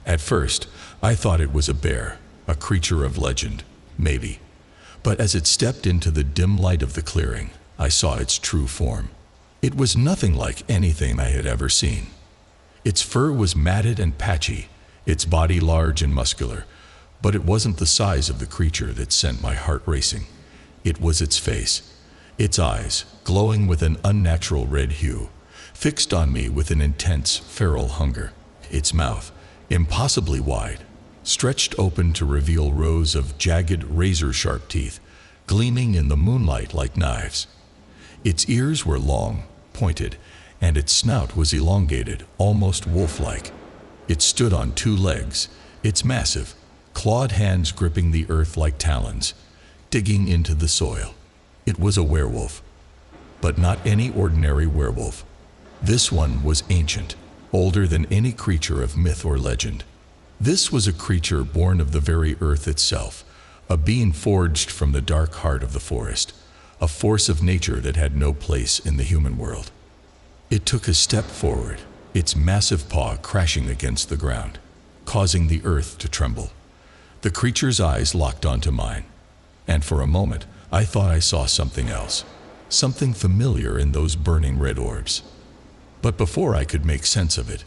A: At first, I thought it was a bear, a creature of legend, maybe. But as it stepped into the dim light of the clearing, I saw its true form. It was nothing like anything I had ever seen. Its fur was matted and patchy, its body large and muscular, but it wasn't the size of the creature that sent my heart racing. It was its face, its eyes, glowing with an unnatural red hue, fixed on me with an intense, feral hunger. Its mouth, impossibly wide, stretched open to reveal rows of jagged, razor-sharp teeth, gleaming in the moonlight like knives. Its ears were long, pointed, and its snout was elongated, almost wolf-like. It stood on two legs, its massive, clawed hands gripping the earth like talons, digging into the soil. It was a werewolf, but not any ordinary werewolf. This one was ancient, older than any creature of myth or legend. This was a creature born of the very earth itself, a being forged from the dark heart of the forest, a force of nature that had no place in the human world. It took a step forward, its massive paw crashing against the ground, causing the earth to tremble. The creature's eyes locked onto mine, and for a moment I thought I saw something else, something familiar in those burning red orbs. But before I could make sense of it,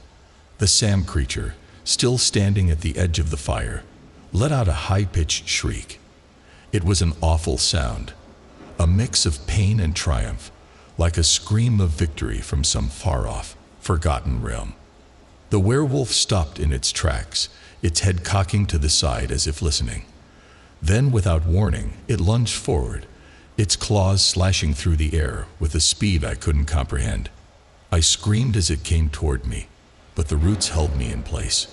A: the Sam creature, still standing at the edge of the fire, let out a high-pitched shriek. It was an awful sound, a mix of pain and triumph, like a scream of victory from some far-off, forgotten realm. The werewolf stopped in its tracks, its head cocking to the side as if listening. Then, without warning, it lunged forward, its claws slashing through the air with a speed I couldn't comprehend. I screamed as it came toward me, but the roots held me in place.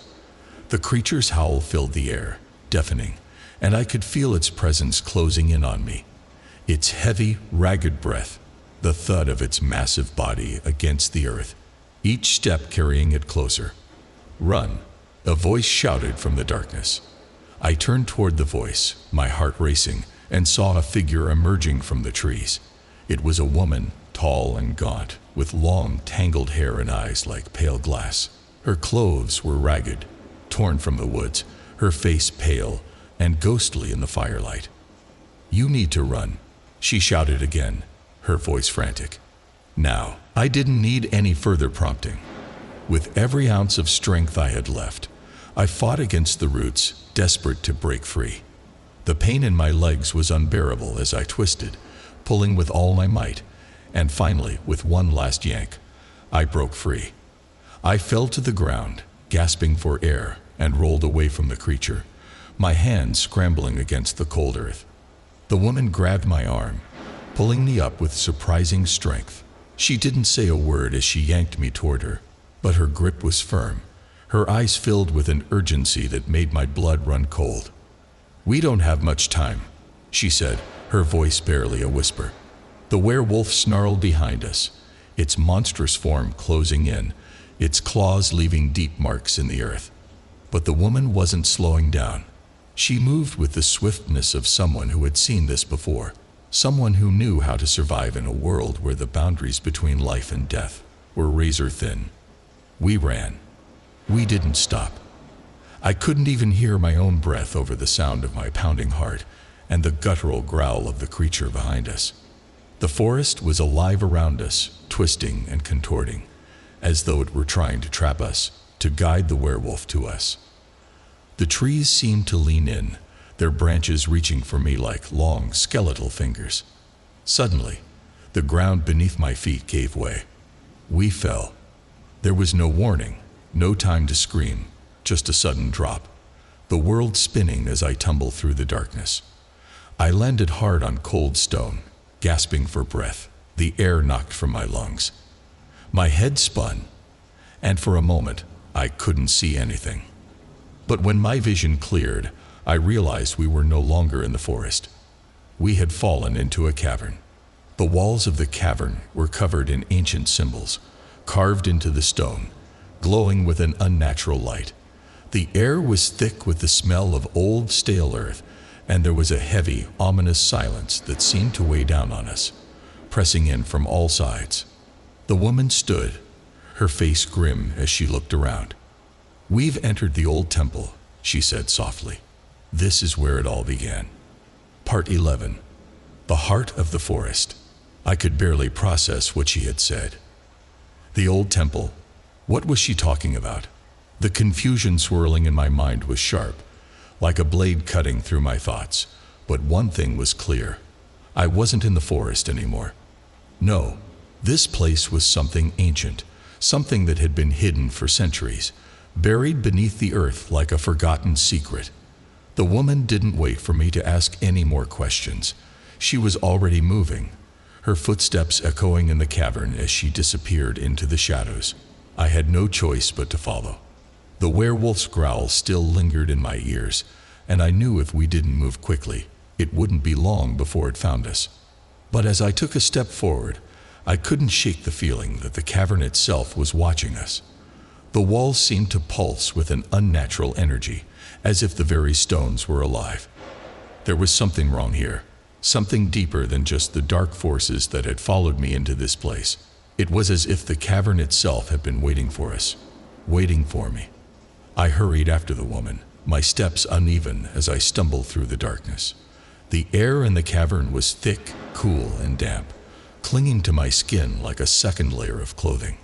A: The creature's howl filled the air, deafening, and I could feel its presence closing in on me. Its heavy, ragged breath, the thud of its massive body against the earth, each step carrying it closer. "Run!" a voice shouted from the darkness. I turned toward the voice, my heart racing, and saw a figure emerging from the trees. It was a woman, tall and gaunt, with long, tangled hair and eyes like pale glass. Her clothes were ragged, torn from the woods, her face pale and ghostly in the firelight. "You need to run," she shouted again, her voice frantic. Now, I didn't need any further prompting. With every ounce of strength I had left, I fought against the roots, desperate to break free. The pain in my legs was unbearable as I twisted, pulling with all my might, and finally, with one last yank, I broke free. I fell to the ground, gasping for air, and rolled away from the creature, my hands scrambling against the cold earth. The woman grabbed my arm, pulling me up with surprising strength. She didn't say a word as she yanked me toward her, but her grip was firm, her eyes filled with an urgency that made my blood run cold. "We don't have much time," she said, her voice barely a whisper. The werewolf snarled behind us, its monstrous form closing in, its claws leaving deep marks in the earth. But the woman wasn't slowing down. She moved with the swiftness of someone who had seen this before, someone who knew how to survive in a world where the boundaries between life and death were razor thin. We ran. We didn't stop. I couldn't even hear my own breath over the sound of my pounding heart and the guttural growl of the creature behind us. The forest was alive around us, twisting and contorting, as though it were trying to trap us, to guide the werewolf to us. The trees seemed to lean in, their branches reaching for me like long, skeletal fingers. Suddenly, the ground beneath my feet gave way. We fell. There was no warning, no time to scream, just a sudden drop, the world spinning as I tumbled through the darkness. I landed hard on cold stone, gasping for breath, the air knocked from my lungs. My head spun, and for a moment, I couldn't see anything. But when my vision cleared, I realized we were no longer in the forest. We had fallen into a cavern. The walls of the cavern were covered in ancient symbols, carved into the stone, glowing with an unnatural light. The air was thick with the smell of old, stale earth, and there was a heavy, ominous silence that seemed to weigh down on us, pressing in from all sides. The woman stood, her face grim as she looked around. "We've entered the old temple," she said softly. "This is where it all began." Part 11. The Heart of the Forest. I could barely process what she had said. The old temple. What was she talking about? The confusion swirling in my mind was sharp, like a blade cutting through my thoughts. But one thing was clear. I wasn't in the forest anymore. No, this place was something ancient, something that had been hidden for centuries, buried beneath the earth like a forgotten secret. The woman didn't wait for me to ask any more questions. She was already moving, her footsteps echoing in the cavern as she disappeared into the shadows. I had no choice but to follow. The werewolf's growl still lingered in my ears, and I knew if we didn't move quickly, it wouldn't be long before it found us. But as I took a step forward, I couldn't shake the feeling that the cavern itself was watching us. The walls seemed to pulse with an unnatural energy, as if the very stones were alive. There was something wrong here, something deeper than just the dark forces that had followed me into this place. It was as if the cavern itself had been waiting for us, waiting for me. I hurried after the woman, my steps uneven as I stumbled through the darkness. The air in the cavern was thick, cool, and damp, clinging to my skin like a second layer of clothing.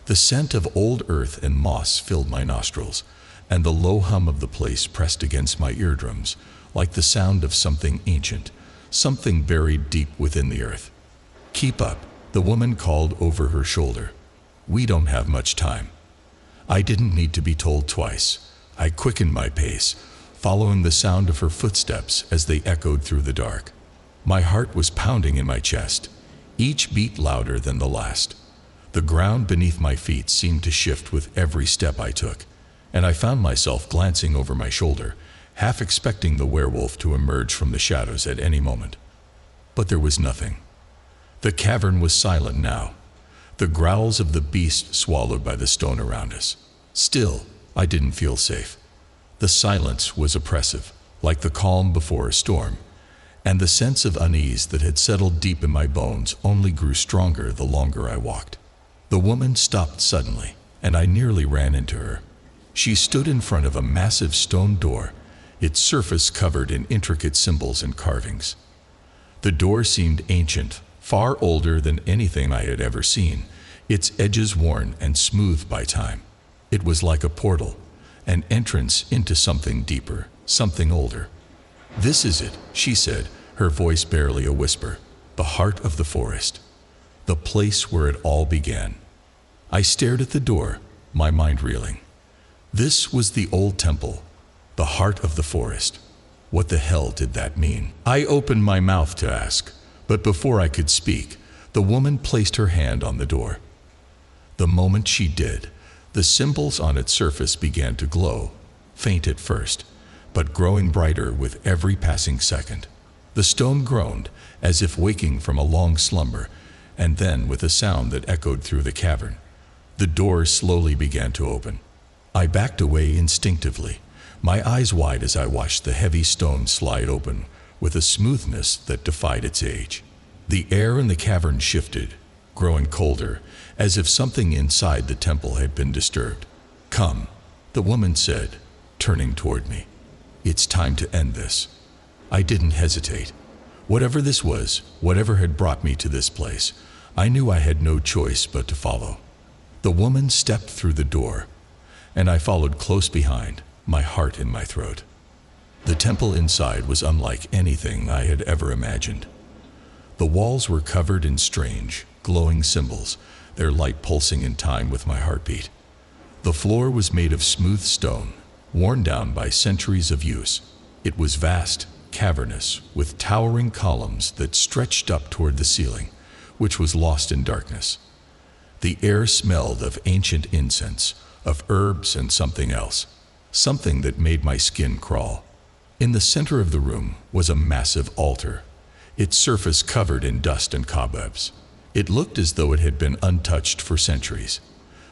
A: The scent of old earth and moss filled my nostrils, and the low hum of the place pressed against my eardrums, like the sound of something ancient, something buried deep within the earth. "Keep up," the woman called over her shoulder. "We don't have much time." I didn't need to be told twice. I quickened my pace, following the sound of her footsteps as they echoed through the dark. My heart was pounding in my chest, each beat louder than the last. The ground beneath my feet seemed to shift with every step I took, and I found myself glancing over my shoulder, half expecting the werewolf to emerge from the shadows at any moment. But there was nothing. The cavern was silent now, the growls of the beast swallowed by the stone around us. Still, I didn't feel safe. The silence was oppressive, like the calm before a storm, and the sense of unease that had settled deep in my bones only grew stronger the longer I walked. The woman stopped suddenly, and I nearly ran into her. She stood in front of a massive stone door, its surface covered in intricate symbols and carvings. The door seemed ancient, far older than anything I had ever seen, its edges worn and smoothed by time. It was like a portal, an entrance into something deeper, something older. "This is it," she said, her voice barely a whisper. "The heart of the forest. The place where it all began." I stared at the door, my mind reeling. This was the old temple, the heart of the forest. What the hell did that mean? I opened my mouth to ask, but before I could speak, the woman placed her hand on the door. The moment she did, the symbols on its surface began to glow, faint at first, but growing brighter with every passing second. The stone groaned, as if waking from a long slumber, and then, with a sound that echoed through the cavern, the door slowly began to open. I backed away instinctively, my eyes wide as I watched the heavy stone slide open with a smoothness that defied its age. The air in the cavern shifted, growing colder, as if something inside the temple had been disturbed. "Come," the woman said, turning toward me. "It's time to end this." I didn't hesitate. Whatever this was, whatever had brought me to this place, I knew I had no choice but to follow. The woman stepped through the door, and I followed close behind, my heart in my throat. The temple inside was unlike anything I had ever imagined. The walls were covered in strange, glowing symbols, their light pulsing in time with my heartbeat. The floor was made of smooth stone, worn down by centuries of use. It was vast, cavernous, with towering columns that stretched up toward the ceiling, which was lost in darkness. The air smelled of ancient incense, of herbs and something else, something that made my skin crawl. In the center of the room was a massive altar, its surface covered in dust and cobwebs. It looked as though it had been untouched for centuries,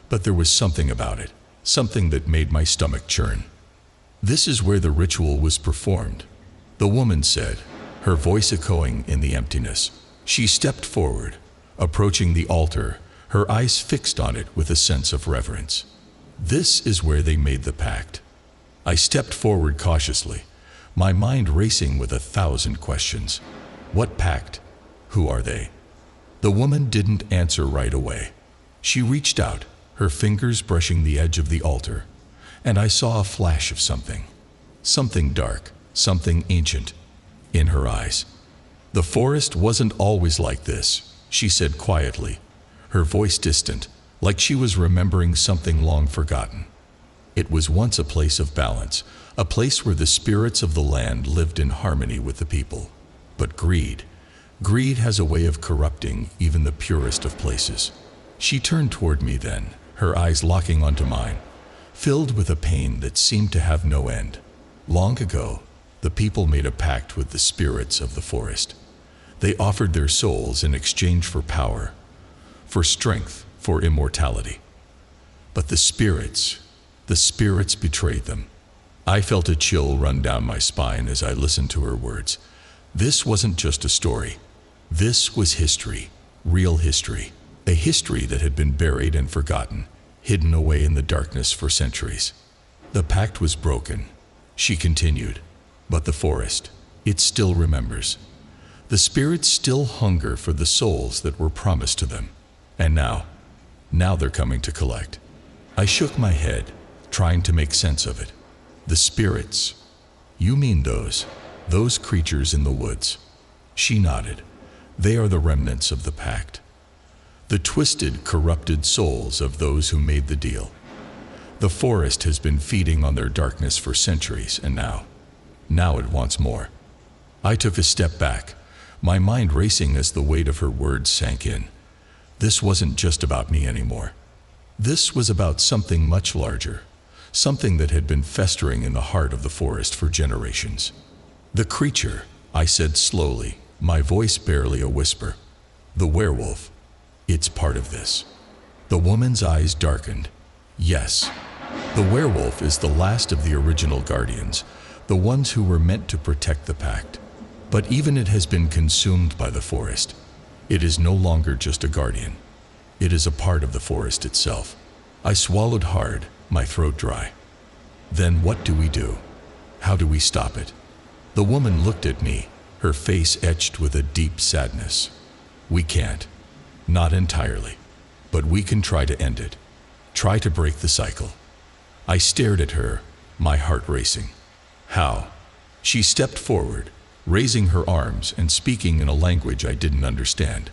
A: but there was something about it, something that made my stomach churn. "This is where the ritual was performed," the woman said, her voice echoing in the emptiness. She stepped forward, approaching the altar, her eyes fixed on it with a sense of reverence. "This is where they made the pact." I stepped forward cautiously, my mind racing with 1,000 questions. What pact? Who are they? The woman didn't answer right away. She reached out, her fingers brushing the edge of the altar, and I saw a flash of something. Something dark, something ancient, in her eyes. "The forest wasn't always like this," she said quietly, her voice distant, like she was remembering something long forgotten. "It was once a place of balance, a place where the spirits of the land lived in harmony with the people. But greed has a way of corrupting even the purest of places." She turned toward me then, her eyes locking onto mine, filled with a pain that seemed to have no end. "Long ago, the people made a pact with the spirits of the forest. They offered their souls in exchange for power, for strength, for immortality. But the spirits betrayed them." I felt a chill run down my spine as I listened to her words. This wasn't just a story. This was history, real history, a history that had been buried and forgotten, hidden away in the darkness for centuries. "The pact was broken," she continued, "but the forest, it still remembers. The spirits still hunger for the souls that were promised to them. And now they're coming to collect." I shook my head, trying to make sense of it. "The spirits? You mean those creatures in the woods?" She nodded. "They are the remnants of the pact. The twisted, corrupted souls of those who made the deal. The forest has been feeding on their darkness for centuries, and now it wants more." I took a step back, my mind racing as the weight of her words sank in. This wasn't just about me anymore. This was about something much larger, something that had been festering in the heart of the forest for generations. "The creature," I said slowly, my voice barely a whisper. "The werewolf. It's part of this." The woman's eyes darkened. "Yes, the werewolf is the last of the original guardians, the ones who were meant to protect the pact. But even it has been consumed by the forest. It is no longer just a guardian. It is a part of the forest itself." I swallowed hard, my throat dry. "Then what do we do? How do we stop it?" The woman looked at me, her face etched with a deep sadness. "We can't. Not entirely. But we can try to end it. Try to break the cycle." I stared at her, my heart racing. "How?" She stepped forward, raising her arms and speaking in a language I didn't understand.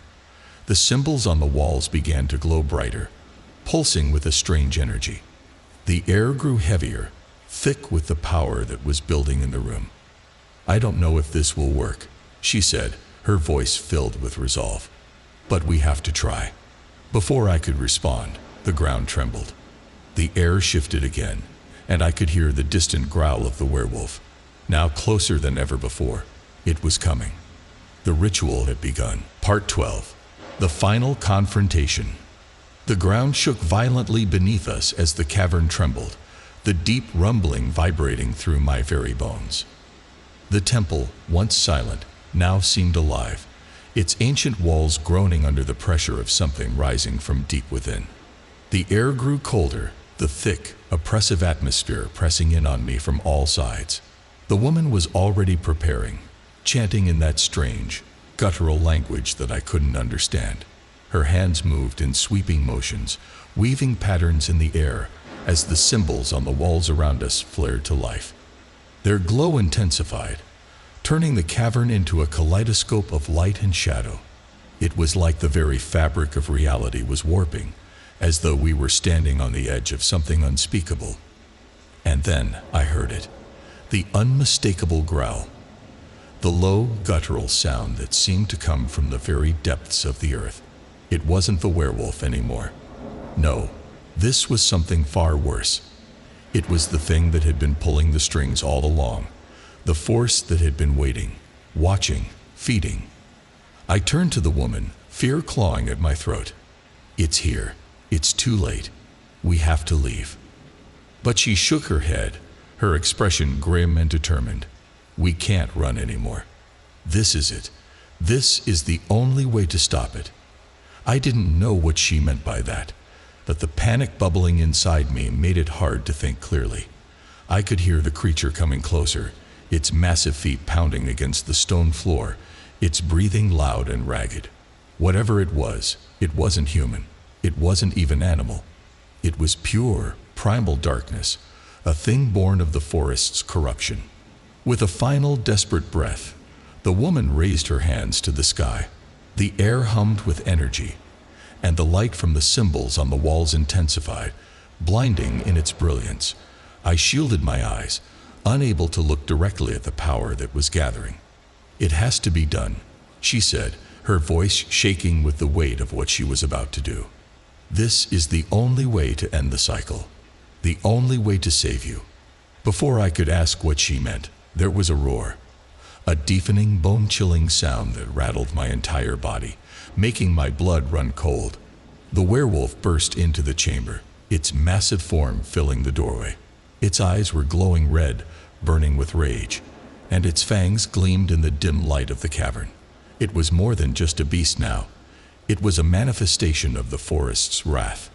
A: The symbols on the walls began to glow brighter, pulsing with a strange energy. The air grew heavier, thick with the power that was building in the room. "I don't know if this will work," she said, her voice filled with resolve. "But we have to try." Before I could respond, the ground trembled. The air shifted again, and I could hear the distant growl of the werewolf, now closer than ever before. It was coming. The ritual had begun. Part 12. The final confrontation. The ground shook violently beneath us as the cavern trembled, the deep rumbling vibrating through my very bones. The temple, once silent, now seemed alive, its ancient walls groaning under the pressure of something rising from deep within. The air grew colder, the thick, oppressive atmosphere pressing in on me from all sides. The woman was already preparing, chanting in that strange, guttural language that I couldn't understand. Her hands moved in sweeping motions, weaving patterns in the air as the symbols on the walls around us flared to life. Their glow intensified, turning the cavern into a kaleidoscope of light and shadow. It was like the very fabric of reality was warping, as though we were standing on the edge of something unspeakable. And then I heard it, the unmistakable growl, the low, guttural sound that seemed to come from the very depths of the earth. It wasn't the werewolf anymore. No, this was something far worse. It was the thing that had been pulling the strings all along, the force that had been waiting, watching, feeding. I turned to the woman, fear clawing at my throat. "It's here. It's too late. We have to leave." But she shook her head, her expression grim and determined. "We can't run anymore. This is it. This is the only way to stop it." I didn't know what she meant by that, but the panic bubbling inside me made it hard to think clearly. I could hear the creature coming closer, its massive feet pounding against the stone floor, its breathing loud and ragged. Whatever it wasn't human. It wasn't even animal. It was pure, primal darkness, a thing born of the forest's corruption. With a final desperate breath, the woman raised her hands to the sky. The air hummed with energy, and the light from the symbols on the walls intensified, blinding in its brilliance. I shielded my eyes, unable to look directly at the power that was gathering. "It has to be done," she said, her voice shaking with the weight of what she was about to do. "This is the only way to end the cycle, the only way to save you." Before I could ask what she meant, there was a roar, a deafening, bone-chilling sound that rattled my entire body, making my blood run cold. The werewolf burst into the chamber, its massive form filling the doorway. Its eyes were glowing red, burning with rage, and its fangs gleamed in the dim light of the cavern. It was more than just a beast now. It was a manifestation of the forest's wrath,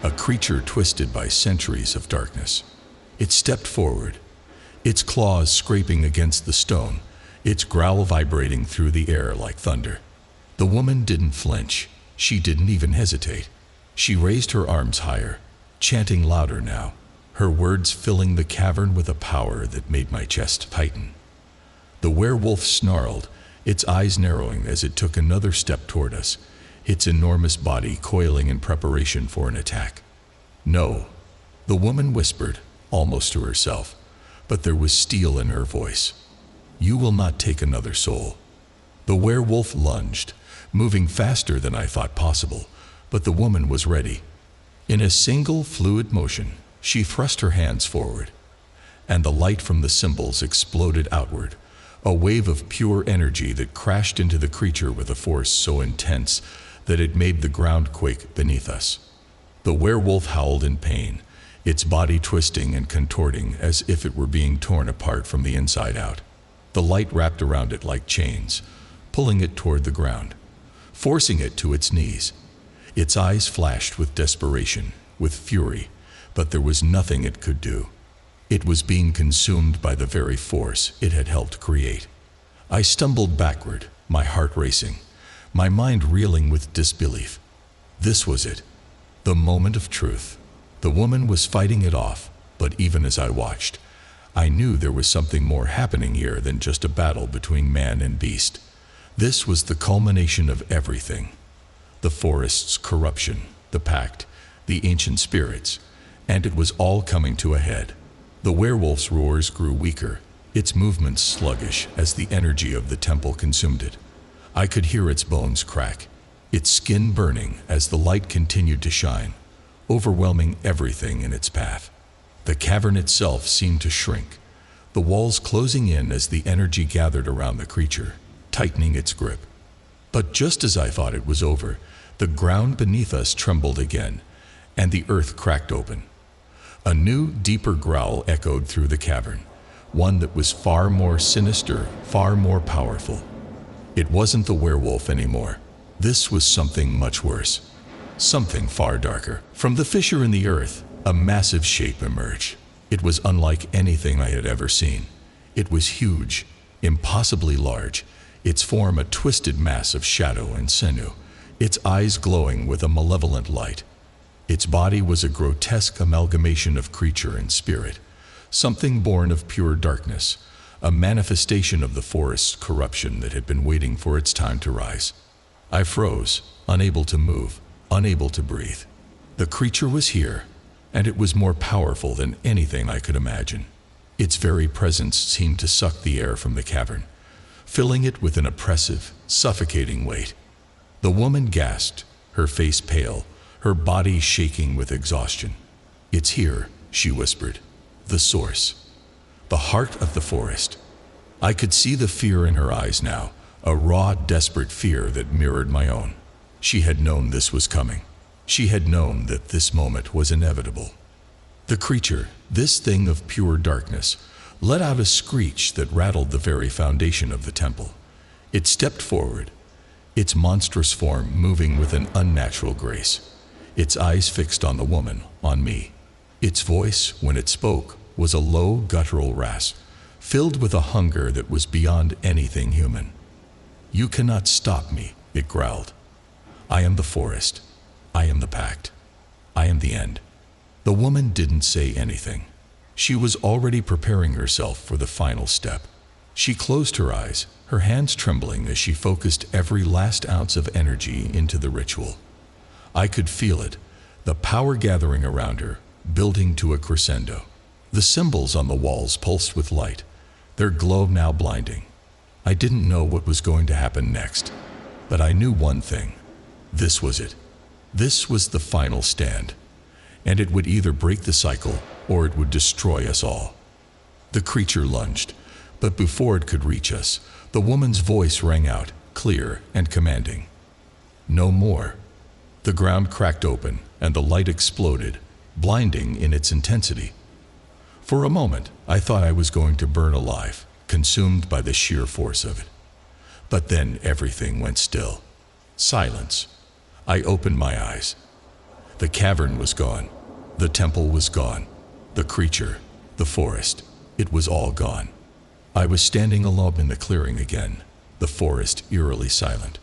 A: a creature twisted by centuries of darkness. It stepped forward, its claws scraping against the stone, its growl vibrating through the air like thunder. The woman didn't flinch. She didn't even hesitate. She raised her arms higher, chanting louder now, her words filling the cavern with a power that made my chest tighten. The werewolf snarled, its eyes narrowing as it took another step toward us, its enormous body coiling in preparation for an attack. "No," the woman whispered, almost to herself, but there was steel in her voice. "You will not take another soul." The werewolf lunged, moving faster than I thought possible, but the woman was ready. In a single fluid motion, she thrust her hands forward, and the light from the symbols exploded outward, a wave of pure energy that crashed into the creature with a force so intense that it made the ground quake beneath us. The werewolf howled in pain, its body twisting and contorting as if it were being torn apart from the inside out. The light wrapped around it like chains, pulling it toward the ground, forcing it to its knees. Its eyes flashed with desperation, with fury, but there was nothing it could do. It was being consumed by the very force it had helped create. I stumbled backward, my heart racing, my mind reeling with disbelief. This was it, the moment of truth. The woman was fighting it off, but even as I watched, I knew there was something more happening here than just a battle between man and beast. This was the culmination of everything. The forest's corruption, the pact, the ancient spirits, And it was all coming to a head. The werewolf's roars grew weaker, its movements sluggish as the energy of the temple consumed it. I could hear its bones crack, its skin burning as the light continued to shine, overwhelming everything in its path. The cavern itself seemed to shrink, the walls closing in as the energy gathered around the creature, tightening its grip. But just as I thought it was over, the ground beneath us trembled again, and the earth cracked open. A new, deeper growl echoed through the cavern, one that was far more sinister, far more powerful. It wasn't the werewolf anymore. This was something much worse, something far darker. From the fissure in the earth, a massive shape emerged. It was unlike anything I had ever seen. It was huge, impossibly large, its form a twisted mass of shadow and sinew, its eyes glowing with a malevolent light. Its body was a grotesque amalgamation of creature and spirit, something born of pure darkness, a manifestation of the forest's corruption that had been waiting for its time to rise. I froze, unable to move, unable to breathe. The creature was here, and it was more powerful than anything I could imagine. Its very presence seemed to suck the air from the cavern, filling it with an oppressive, suffocating weight. The woman gasped, her face pale, her body shaking with exhaustion. "It's here," she whispered. "The source. The heart of the forest." I could see the fear in her eyes now, a raw, desperate fear that mirrored my own. She had known this was coming. She had known that this moment was inevitable. The creature, this thing of pure darkness, let out a screech that rattled the very foundation of the temple. It stepped forward, its monstrous form moving with an unnatural grace, its eyes fixed on the woman, on me. Its voice, when it spoke, was a low, guttural rasp, filled with a hunger that was beyond anything human. "You cannot stop me," it growled. "I am the forest. I am the pact. I am the end." The woman didn't say anything. She was already preparing herself for the final step. She closed her eyes, her hands trembling as she focused every last ounce of energy into the ritual. I could feel it, the power gathering around her, building to a crescendo. The symbols on the walls pulsed with light, their glow now blinding. I didn't know what was going to happen next, but I knew one thing. This was it. This was the final stand, and it would either break the cycle or it would destroy us all. The creature lunged, but before it could reach us, the woman's voice rang out, clear and commanding. "No more." The ground cracked open, and the light exploded, blinding in its intensity. For a moment, I thought I was going to burn alive, consumed by the sheer force of it. But then everything went still. Silence. I opened my eyes. The cavern was gone. The temple was gone. The creature, the forest, it was all gone. I was standing alone in the clearing again, the forest eerily silent.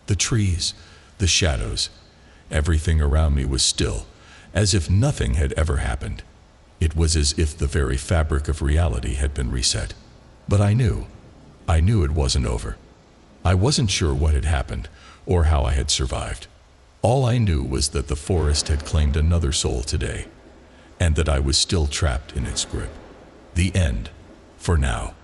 A: The trees, the shadows, everything around me was still, as if nothing had ever happened. It was as if the very fabric of reality had been reset. But I knew it wasn't over. I wasn't sure what had happened or how I had survived. All I knew was that the forest had claimed another soul today, and that I was still trapped in its grip. The end, for now.